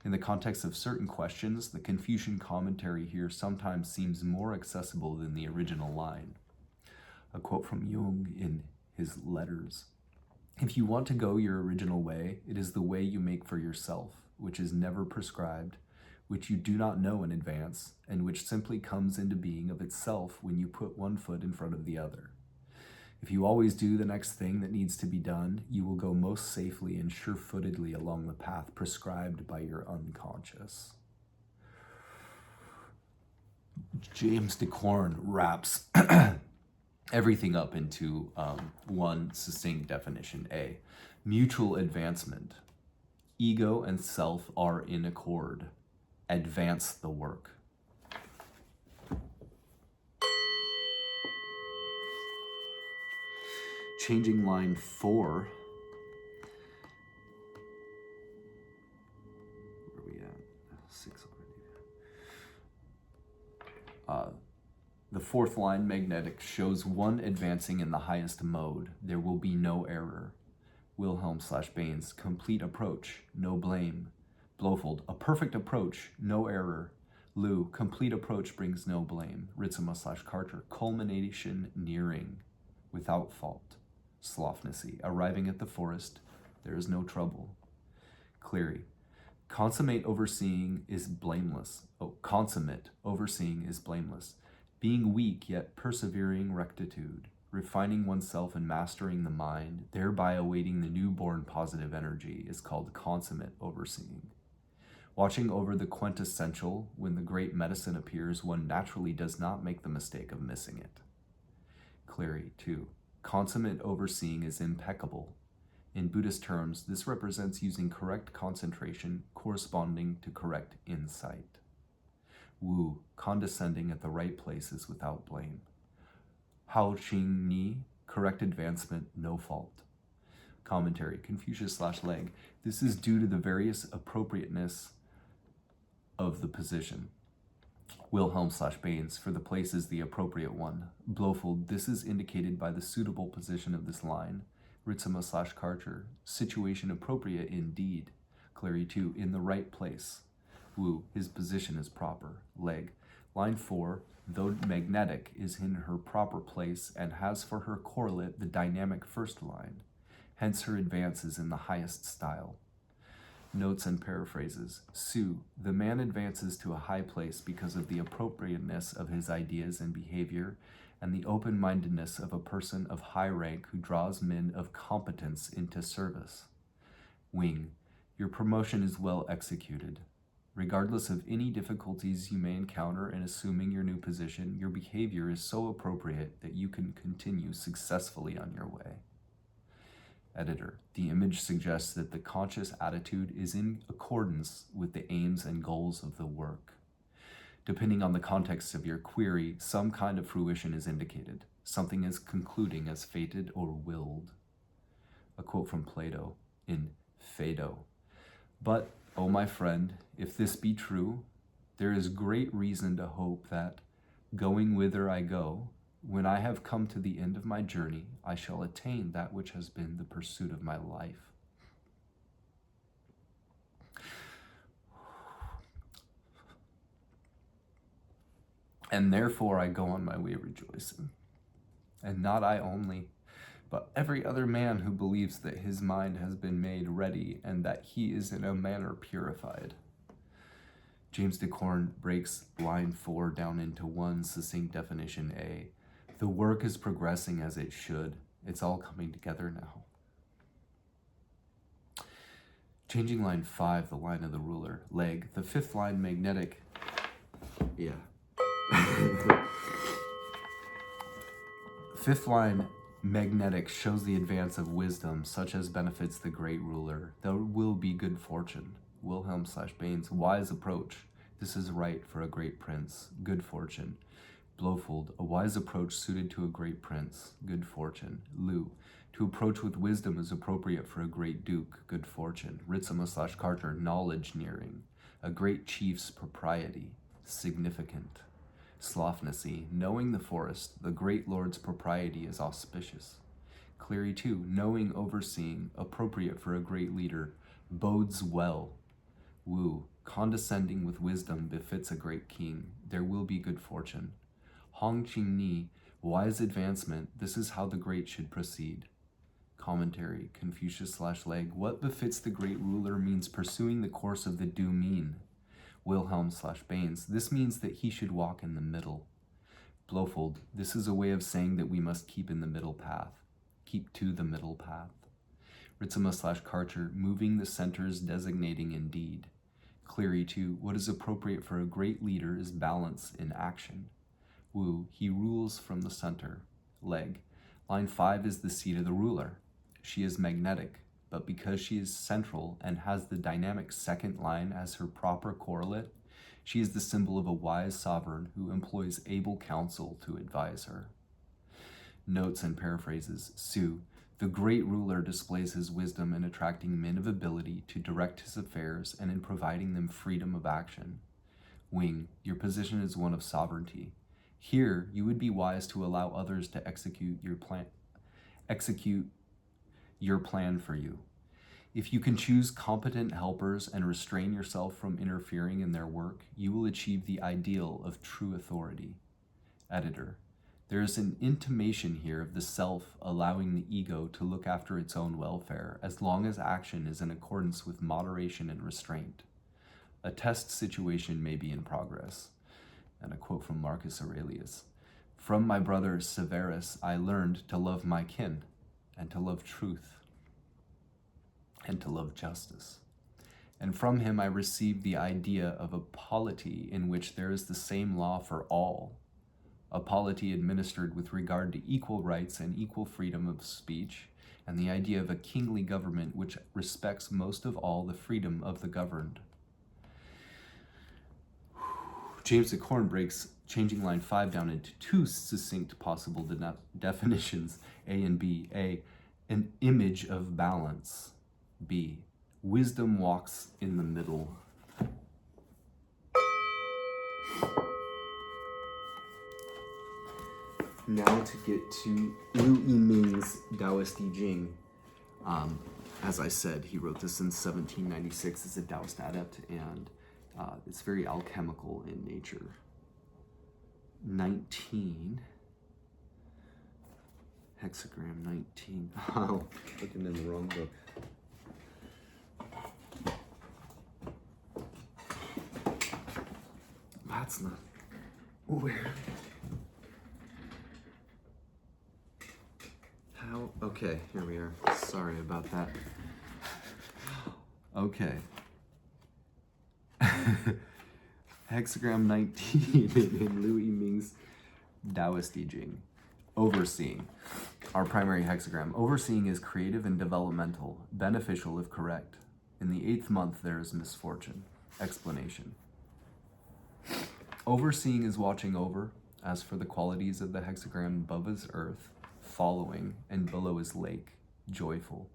In the context of certain questions, the Confucian commentary here sometimes seems more accessible than the original line. A quote from Jung in his letters. If you want to go your original way, it is the way you make for yourself, which is never prescribed, which you do not know in advance, and which simply comes into being of itself when you put one foot in front of the other. If you always do the next thing that needs to be done, you will go most safely and sure-footedly along the path prescribed by your unconscious. James Dekorne wraps everything up into one succinct definition. A. Mutual advancement. Ego and self are in accord. advance the work. Changing line 4. Where are we at? 6 already. The fourth line, magnetic, shows one advancing in the highest mode. There will be no error. Wilhelm/Baines, complete approach, no blame. Blofeld, a perfect approach, no error. Liu, complete approach brings no blame. Ritzema/Carter, culmination nearing, without fault. Slofnacy, arriving at the forest, there is no trouble. Cleary, consummate overseeing is blameless. Consummate overseeing is blameless. Being weak yet persevering rectitude, refining oneself and mastering the mind, thereby awaiting the newborn positive energy, is called consummate overseeing. Watching over the quintessential, when the great medicine appears, one naturally does not make the mistake of missing it. Cleary, 2. Consummate overseeing is impeccable. In Buddhist terms, this represents using correct concentration corresponding to correct insight. Wu, condescending at the right places without blame. Hao Qing Ni, correct advancement, no fault. Commentary, Confucius/Leg. This is due to the various appropriateness of the position. Wilhelm/Baines, for the place is the appropriate one. Blofeld, this is indicated by the suitable position of this line. Ritzema/Carter, situation appropriate indeed. Cleary, 2, in the right place. Wu, his position is proper. Leg, line 4, though magnetic, is in her proper place and has for her correlate the dynamic first line. Hence her advance is in the highest style. Notes and paraphrases. Su, the man advances to a high place because of the appropriateness of his ideas and behavior and the open-mindedness of a person of high rank who draws men of competence into service. Wing, your promotion is well executed. Regardless of any difficulties you may encounter in assuming your new position, your behavior is so appropriate that you can continue successfully on your way. Editor, the image suggests that the conscious attitude is in accordance with the aims and goals of the work. Depending on the context of your query, some kind of fruition is indicated. Something is concluding as fated or willed. A quote from Plato in Phaedo. But, O my friend, if this be true, there is great reason to hope that, going whither I go, when I have come to the end of my journey, I shall attain that which has been the pursuit of my life. And therefore I go on my way rejoicing. And not I only, but every other man who believes that his mind has been made ready and that he is in a manner purified. James Dekorne breaks line 4 down into one succinct definition A. The work is progressing as it should. It's all coming together now. Changing line 5, the line of the ruler. Leg, the fifth line, magnetic. Yeah. Fifth line, magnetic, shows the advance of wisdom, such as benefits the great ruler. There will be good fortune. Wilhelm/Baines, wise approach. This is right for a great prince. Good fortune. Blofeld, a wise approach suited to a great prince. Good fortune. Liu, to approach with wisdom is appropriate for a great duke. Good fortune. Ritzema/Carter, knowledge nearing. A great chief's propriety. Significant. Slofnacy, knowing the forest, the great lord's propriety is auspicious. Cleary, 2, knowing overseeing, appropriate for a great leader, bodes well. Wu, condescending with wisdom befits a great king. There will be good fortune. Hong Qing Ni, wise advancement, this is how the great should proceed. Commentary, Confucius/Leg, what befits the great ruler means pursuing the course of the due mean. Wilhelm/Baines, this means that he should walk in the middle. Blofeld, this is a way of saying that we must keep in the middle path. Keep to the middle path. Ritzema/Carter, moving the centers designating indeed. Cleary, 2, what is appropriate for a great leader is balance in action. Wu, he rules from the center. Leg, line 5 is the seat of the ruler. She is magnetic, but because she is central and has the dynamic second line as her proper correlate, She is the symbol of a wise sovereign who employs able counsel to advise her. Notes and paraphrases. Su, the great ruler displays his wisdom in attracting men of ability to direct his affairs and in providing them freedom of action. Wing, your position is one of sovereignty. Here, you would be wise to allow others to execute your plan for you. If you can choose competent helpers and restrain yourself from interfering in their work, you will achieve the ideal of true authority. Editor, there is an intimation here of the self allowing the ego to look after its own welfare as long as action is in accordance with moderation and restraint. A test situation may be in progress. And a quote from Marcus Aurelius. From my brother Severus, I learned to love my kin, and to love truth, and to love justice. And from him I received the idea of a polity in which there is the same law for all, a polity administered with regard to equal rights and equal freedom of speech, and the idea of a kingly government which respects most of all the freedom of the governed. James Dekorne breaks changing line 5 down into two succinct possible definitions, A and B. A, an image of balance. B, wisdom walks in the middle. Now to get to I-ming's Taoist I Ching. As I said, he wrote this in 1796 as a Taoist adept, and it's very alchemical in nature. 19. Hexagram 19. Oh, looking in the wrong book. That's not where. How? Okay, here we are. Sorry about that. Okay. Hexagram 19 in I-ming's Taoist I Ching. Overseeing. Our primary hexagram. Overseeing is creative and developmental, beneficial if correct. In the 8th month there is misfortune. Explanation. Overseeing is watching over. As for the qualities of the hexagram, above is earth, following, and below is lake, joyful.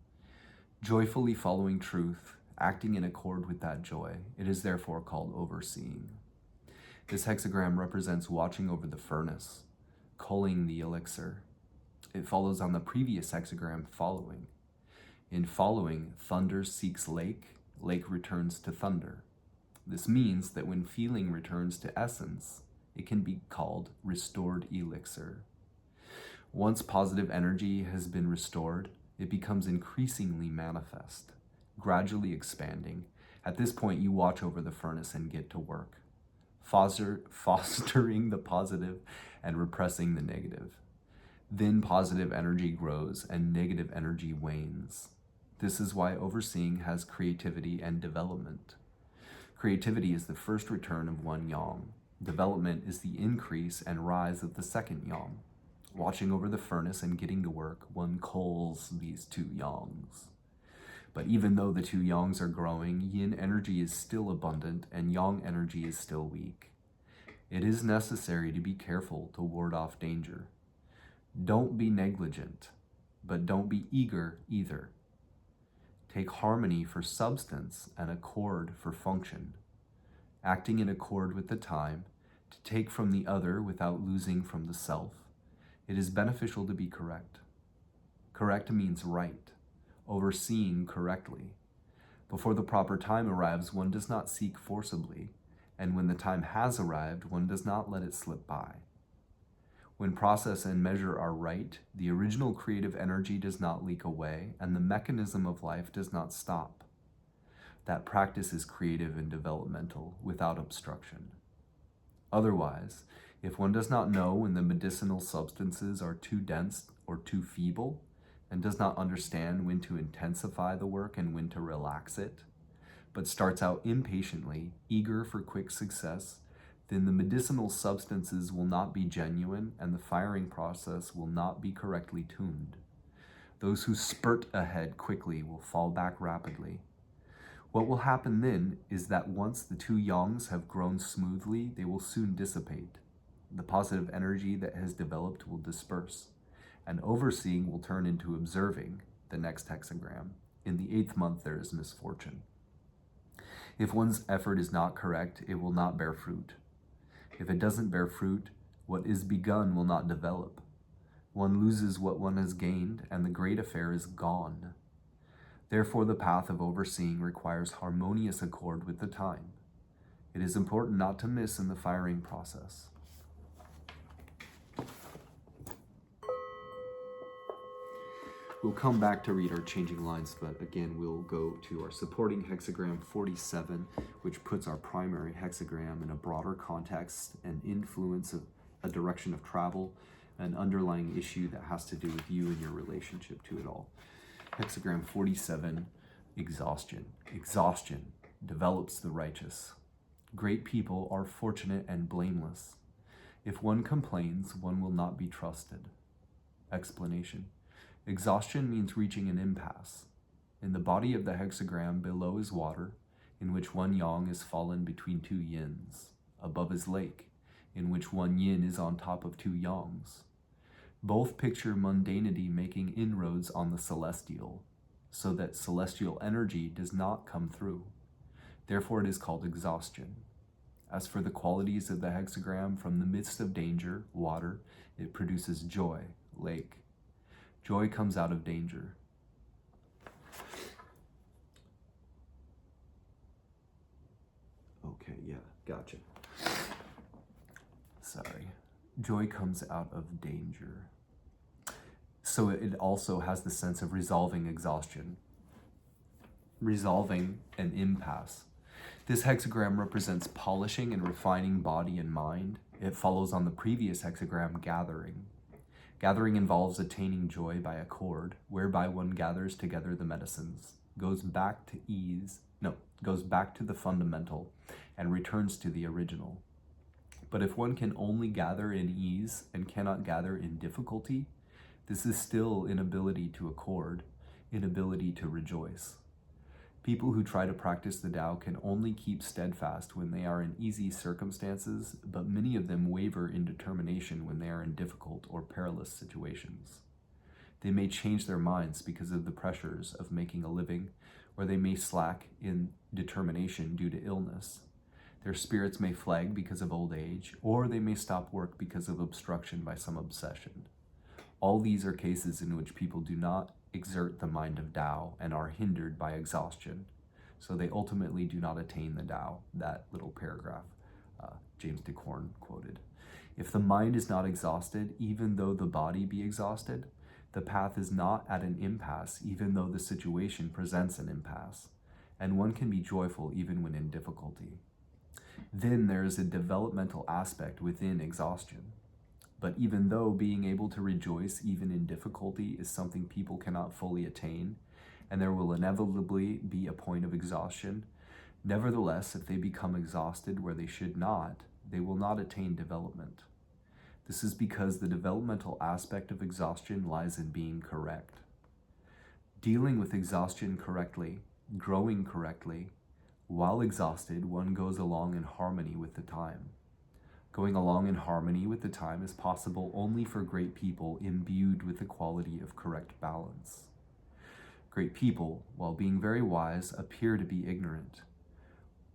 Joyfully following truth, acting in accord with that joy. It is therefore called overseeing. This hexagram represents watching over the furnace, culling the elixir. It follows on the previous hexagram, following. In following, thunder seeks lake, lake returns to thunder. This means that when feeling returns to essence, it can be called restored elixir. Once positive energy has been restored, it becomes increasingly manifest, gradually expanding. At this point, you watch over the furnace and get to work, fostering the positive and repressing the negative. Then positive energy grows and negative energy wanes. This is why overseeing has creativity and development. Creativity is the first return of one yang. Development is the increase and rise of the second yang. Watching over the furnace and getting to work, one culls these two yangs. But even though the two yangs are growing, yin energy is still abundant and yang energy is still weak. It is necessary to be careful to ward off danger. Don't be negligent, but don't be eager either. Take harmony for substance and accord for function, acting in accord with the time, to take from the other without losing from the self. It is beneficial to be correct. Correct means right, overseeing correctly. Before the proper time arrives, one does not seek forcibly, and when the time has arrived, one does not let it slip by. When process and measure are right, the original creative energy does not leak away, and the mechanism of life does not stop. That practice is creative and developmental, without obstruction. Otherwise, if one does not know when the medicinal substances are too dense or too feeble, and does not understand when to intensify the work and when to relax it, but starts out impatiently, eager for quick success, then the medicinal substances will not be genuine and the firing process will not be correctly tuned. Those who spurt ahead quickly will fall back rapidly. What will happen then is that once the two yangs have grown smoothly, they will soon dissipate. The positive energy that has developed will disperse, and overseeing will turn into observing, the next hexagram. In the 8th month, there is misfortune. If one's effort is not correct, it will not bear fruit. If it doesn't bear fruit, what is begun will not develop. One loses what one has gained, and the great affair is gone. Therefore, the path of overseeing requires harmonious accord with the time. It is important not to miss in the firing process. We'll come back to read our changing lines, but again, we'll go to our supporting hexagram 47, which puts our primary hexagram in a broader context and influence of a direction of travel, an underlying issue that has to do with you and your relationship to it all. Hexagram 47, exhaustion. Exhaustion develops the righteous. Great people are fortunate and blameless. If one complains, one will not be trusted. Explanation. Exhaustion means reaching an impasse. In the body of the hexagram, below is water, in which one yang is fallen between two yins. Above is lake, in which one yin is on top of two yangs. Both picture mundanity making inroads on the celestial, so that celestial energy does not come through. Therefore it is called exhaustion. As for the qualities of the hexagram, from the midst of danger, water, it produces joy, lake. Joy comes out of danger. Okay, yeah, gotcha. Sorry. Joy comes out of danger. So it also has the sense of resolving exhaustion, resolving an impasse. This hexagram represents polishing and refining body and mind. It follows on the previous hexagram, gathering. Gathering involves attaining joy by accord, whereby one gathers together the medicines, goes back to the fundamental, and returns to the original. But if one can only gather in ease and cannot gather in difficulty, this is still inability to accord, inability to rejoice. People who try to practice the Tao can only keep steadfast when they are in easy circumstances, but many of them waver in determination when they are in difficult or perilous situations. They may change their minds because of the pressures of making a living, or they may slack in determination due to illness. Their spirits may flag because of old age, or they may stop work because of obstruction by some obsession. All these are cases in which people do not exert the mind of Tao and are hindered by exhaustion, so they ultimately do not attain the Tao. That little paragraph James Dekorne quoted. If the mind is not exhausted, even though the body be exhausted, the path is not at an impasse, even though the situation presents an impasse, and one can be joyful even when in difficulty. Then there is a developmental aspect within exhaustion. But even though being able to rejoice even in difficulty is something people cannot fully attain, and there will inevitably be a point of exhaustion, nevertheless, if they become exhausted where they should not, they will not attain development. This is because the developmental aspect of exhaustion lies in being correct. Dealing with exhaustion correctly, growing correctly, while exhausted, one goes along in harmony with the time. Going along in harmony with the time is possible only for great people imbued with the quality of correct balance. Great people, while being very wise, appear to be ignorant.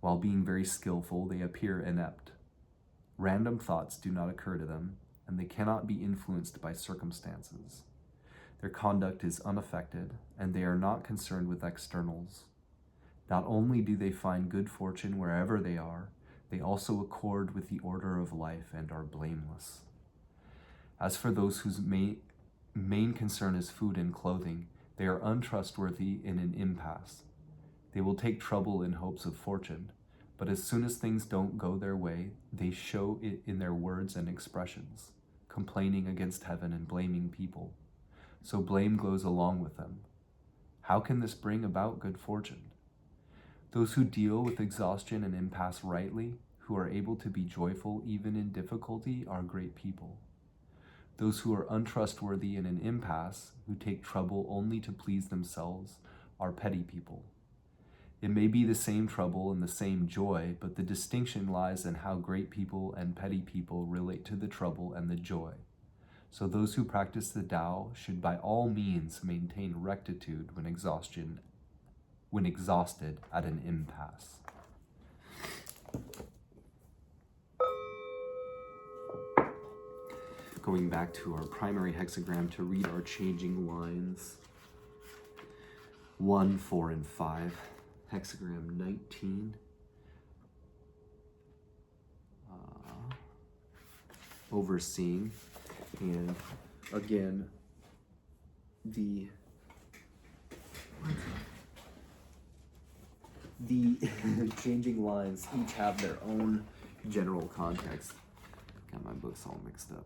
While being very skillful, they appear inept. Random thoughts do not occur to them, and they cannot be influenced by circumstances. Their conduct is unaffected, and they are not concerned with externals. Not only do they find good fortune wherever they are, they also accord with the order of life and are blameless. As for those whose main concern is food and clothing, they are untrustworthy in an impasse. They will take trouble in hopes of fortune, but as soon as things don't go their way, they show it in their words and expressions, complaining against heaven and blaming people. So blame goes along with them. How can this bring about good fortune? Those who deal with exhaustion and impasse rightly, who are able to be joyful even in difficulty, are great people. Those who are untrustworthy in an impasse, who take trouble only to please themselves, are petty people. It may be the same trouble and the same joy, but the distinction lies in how great people and petty people relate to the trouble and the joy. So those who practice the Tao should by all means maintain rectitude when exhausted at an impasse. Going back to our primary hexagram to read our changing lines. 1, 4, and 5. Hexagram 19. Overseeing. And again, the changing lines each have their own general context. Got my books all mixed up.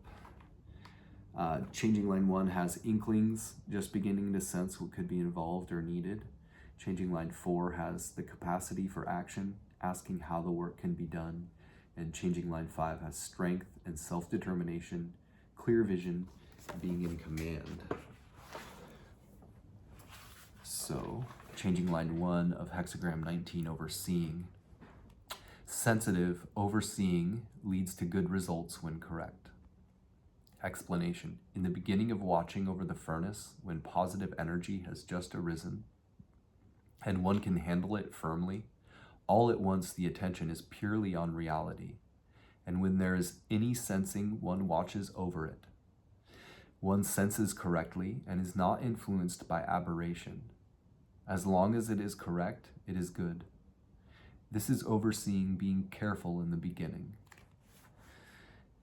Changing line 1 has inklings, just beginning to sense what could be involved or needed. Changing line 4 has the capacity for action, asking how the work can be done. And changing line 5 has strength and self-determination, clear vision, being in command. So, changing line 1 of hexagram 19, overseeing. Sensitive, overseeing leads to good results when correct. Explanation. In the beginning of watching over the furnace, when positive energy has just arisen, and one can handle it firmly, all at once the attention is purely on reality. And when there is any sensing, one watches over it. One senses correctly and is not influenced by aberration. As long as it is correct, it is good. This is overseeing, being careful in the beginning.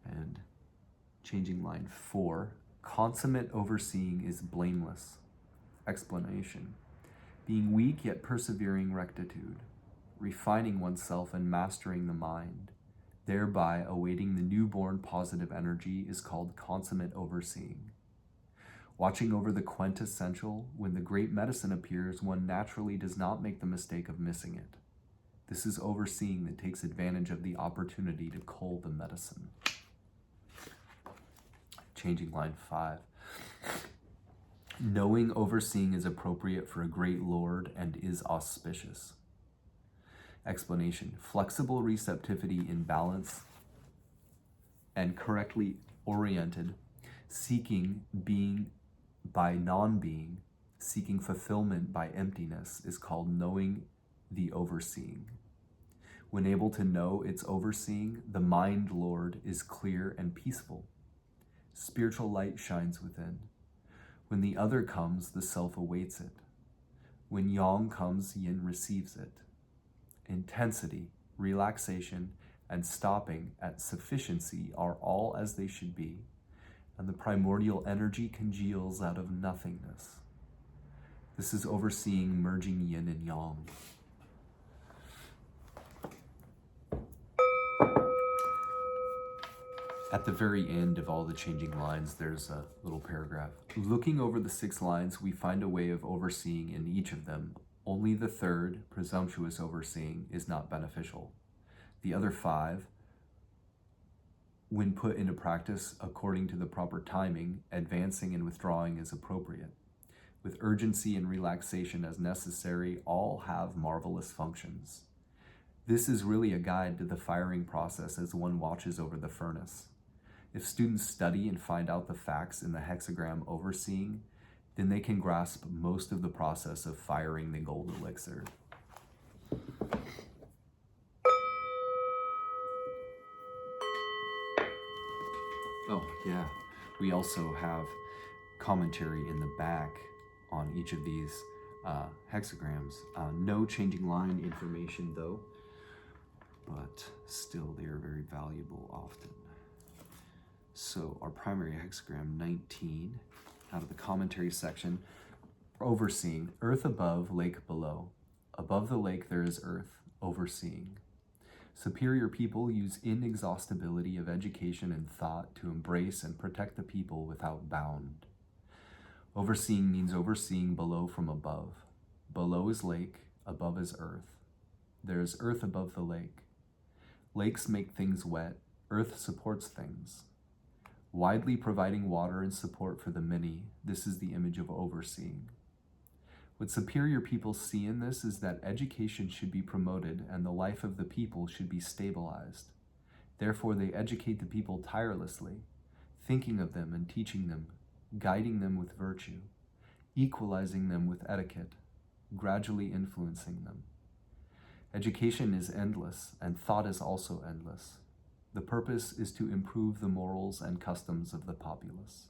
And changing line 4, consummate overseeing is blameless. Explanation. Being weak yet persevering rectitude, refining oneself and mastering the mind, thereby awaiting the newborn positive energy is called consummate overseeing. Watching over the quintessential, when the great medicine appears, one naturally does not make the mistake of missing it. This is overseeing that takes advantage of the opportunity to cull the medicine. Changing line 5. Knowing overseeing is appropriate for a great lord and is auspicious. Explanation. Flexible receptivity in balance and correctly oriented, seeking being by non-being, seeking fulfillment by emptiness is called knowing the overseeing. When able to know its overseeing, the mind lord is clear and peaceful. Spiritual light shines within. When the other comes, the self awaits it. When yang comes, yin receives it. Intensity, relaxation, and stopping at sufficiency are all as they should be, and the primordial energy congeals out of nothingness. This is overseeing, merging yin and yang. At the very end of all the changing lines, there's a little paragraph. Looking over the 6 lines, we find a way of overseeing in each of them. Only the third, presumptuous overseeing, is not beneficial. The other 5, when put into practice according to the proper timing, advancing and withdrawing is appropriate. With urgency and relaxation as necessary, all have marvelous functions. This is really a guide to the firing process as one watches over the furnace. If students study and find out the facts in the hexagram overseeing, then they can grasp most of the process of firing the gold elixir. Oh, yeah. We also have commentary in the back on each of these hexagrams. No changing line information, though, but still they are very valuable often. So our primary hexagram 19, out of the commentary section, overseeing, earth above, lake below. Above the lake there is earth, overseeing. Superior people use inexhaustibility of education and thought to embrace and protect the people without bound. Overseeing means overseeing below from above. Below is lake, above is earth. There is earth above the lake. Lakes make things wet, earth supports things. Widely providing water and support for the many, this is the image of overseeing. What superior people see in this is that education should be promoted and the life of the people should be stabilized. Therefore, they educate the people tirelessly, thinking of them and teaching them, guiding them with virtue, equalizing them with etiquette, gradually influencing them. Education is endless, and thought is also endless. The purpose is to improve the morals and customs of the populace.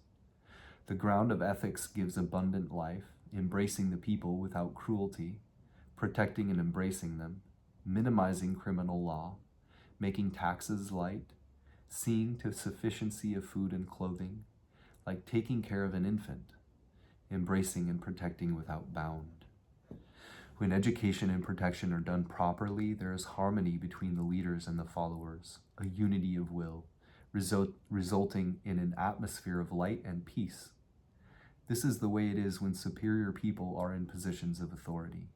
The ground of ethics gives abundant life, embracing the people without cruelty, protecting and embracing them, minimizing criminal law, making taxes light, seeing to sufficiency of food and clothing, like taking care of an infant, embracing and protecting without bound. When education and protection are done properly, there is harmony between the leaders and the followers, a unity of will, resulting in an atmosphere of light and peace. This is the way it is when superior people are in positions of authority.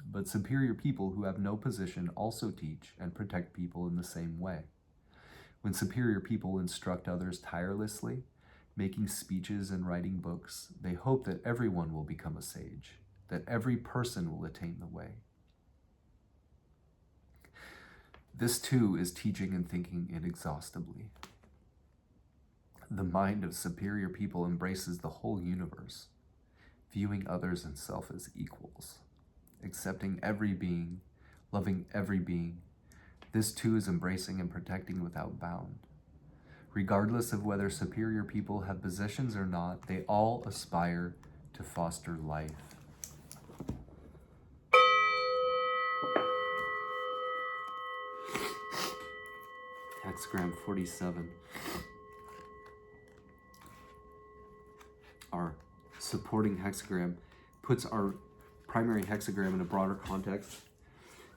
But superior people who have no position also teach and protect people in the same way. When superior people instruct others tirelessly, making speeches and writing books, they hope that everyone will become a sage, that every person will attain the way. This too is teaching and thinking inexhaustibly. The mind of superior people embraces the whole universe, viewing others and self as equals, accepting every being, loving every being. This too is embracing and protecting without bound. Regardless of whether superior people have positions or not, they all aspire to foster life. Hexagram 47. Our supporting hexagram puts our primary hexagram in a broader context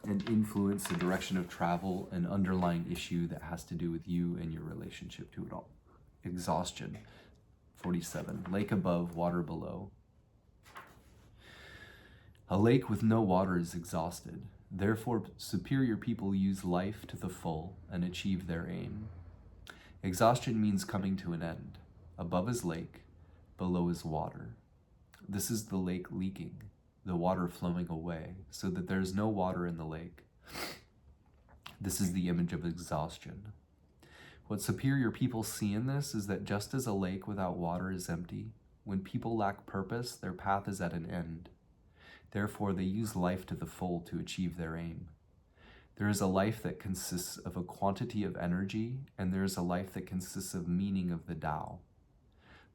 and influence the direction of travel, an underlying issue that has to do with you and your relationship to it all. Exhaustion 47. Lake above, water below. A lake with no water is exhausted. Therefore, superior people use life to the full and achieve their aim. Exhaustion means coming to an end. Above is lake, below is water. This is the lake leaking, the water flowing away, so that there is no water in the lake. This is the image of exhaustion. What superior people see in this is that just as a lake without water is empty, when people lack purpose, their path is at an end. Therefore, they use life to the full to achieve their aim. There is a life that consists of a quantity of energy, and there is a life that consists of meaning of the Tao.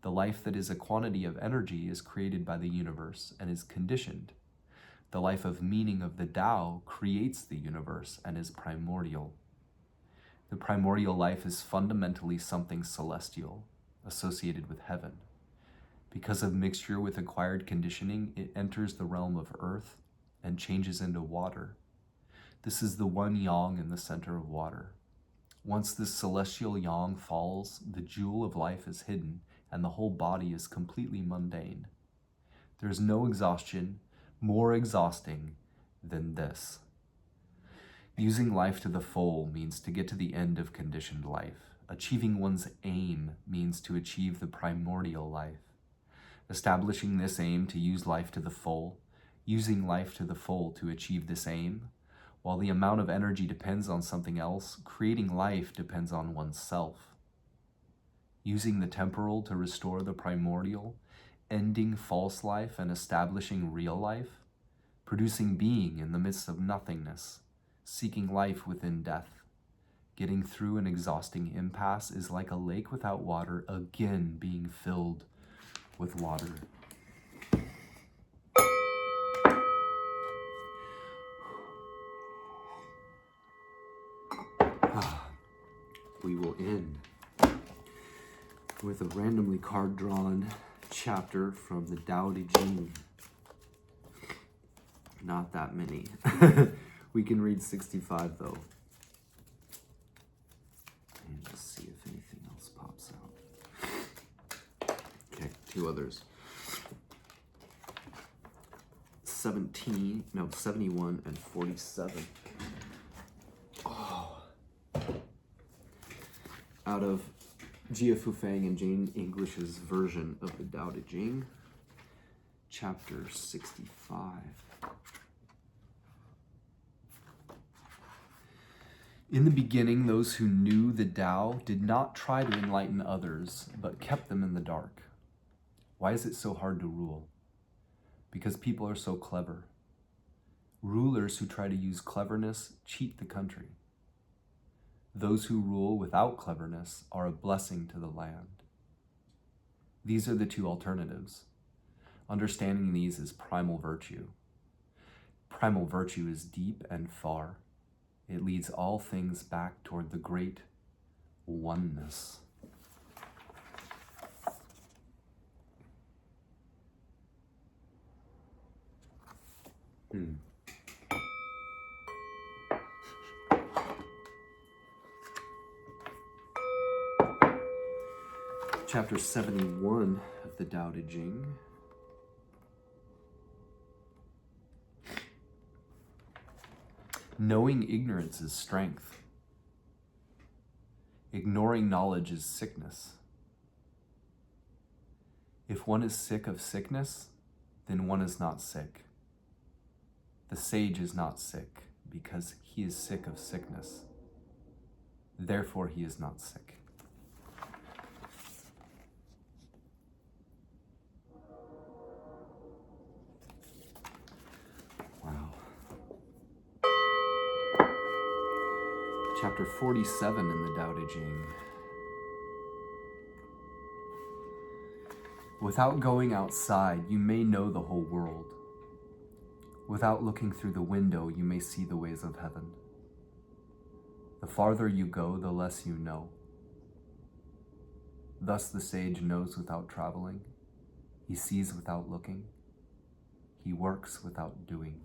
The life that is a quantity of energy is created by the universe and is conditioned. The life of meaning of the Tao creates the universe and is primordial. The primordial life is fundamentally something celestial, associated with heaven. Because of mixture with acquired conditioning, it enters the realm of earth and changes into water. This is the one yang in the center of water. Once this celestial yang falls, the jewel of life is hidden and the whole body is completely mundane. There is no exhaustion more exhausting than this. Using life to the full means to get to the end of conditioned life. Achieving one's aim means to achieve the primordial life. Establishing this aim to use life to the full, using life to the full to achieve this aim, while the amount of energy depends on something else, creating life depends on oneself. Using the temporal to restore the primordial, ending false life and establishing real life, producing being in the midst of nothingness, seeking life within death. Getting through an exhausting impasse is like a lake without water again being filled with water. We will end with a randomly card drawn chapter from the Tao Te Ching. Not that many. We can read 65 though. And just see if anything else pops out. Okay, two others. 71 and 47. Oh. Out of Jia Fufang and Jane English's version of the Tao Te Ching. chapter 65. In the beginning, those who knew the Tao did not try to enlighten others, but kept them in the dark. Why is it so hard to rule? Because people are so clever. Rulers who try to use cleverness cheat the country. Those who rule without cleverness are a blessing to the land. These are the two alternatives. Understanding these is primal virtue. Primal virtue is deep and far. It leads all things back toward the great oneness. Chapter 71 of the Tao Te Ching. Knowing ignorance is strength. Ignoring knowledge is sickness. If one is sick of sickness, then one is not sick. The sage is not sick because he is sick of sickness. Therefore, he is not sick. Wow. Chapter 47 in the Tao Te Ching. Without going outside, you may know the whole world. Without looking through the window, you may see the ways of heaven. The farther you go, the less you know. Thus the sage knows without traveling. He sees without looking. He works without doing.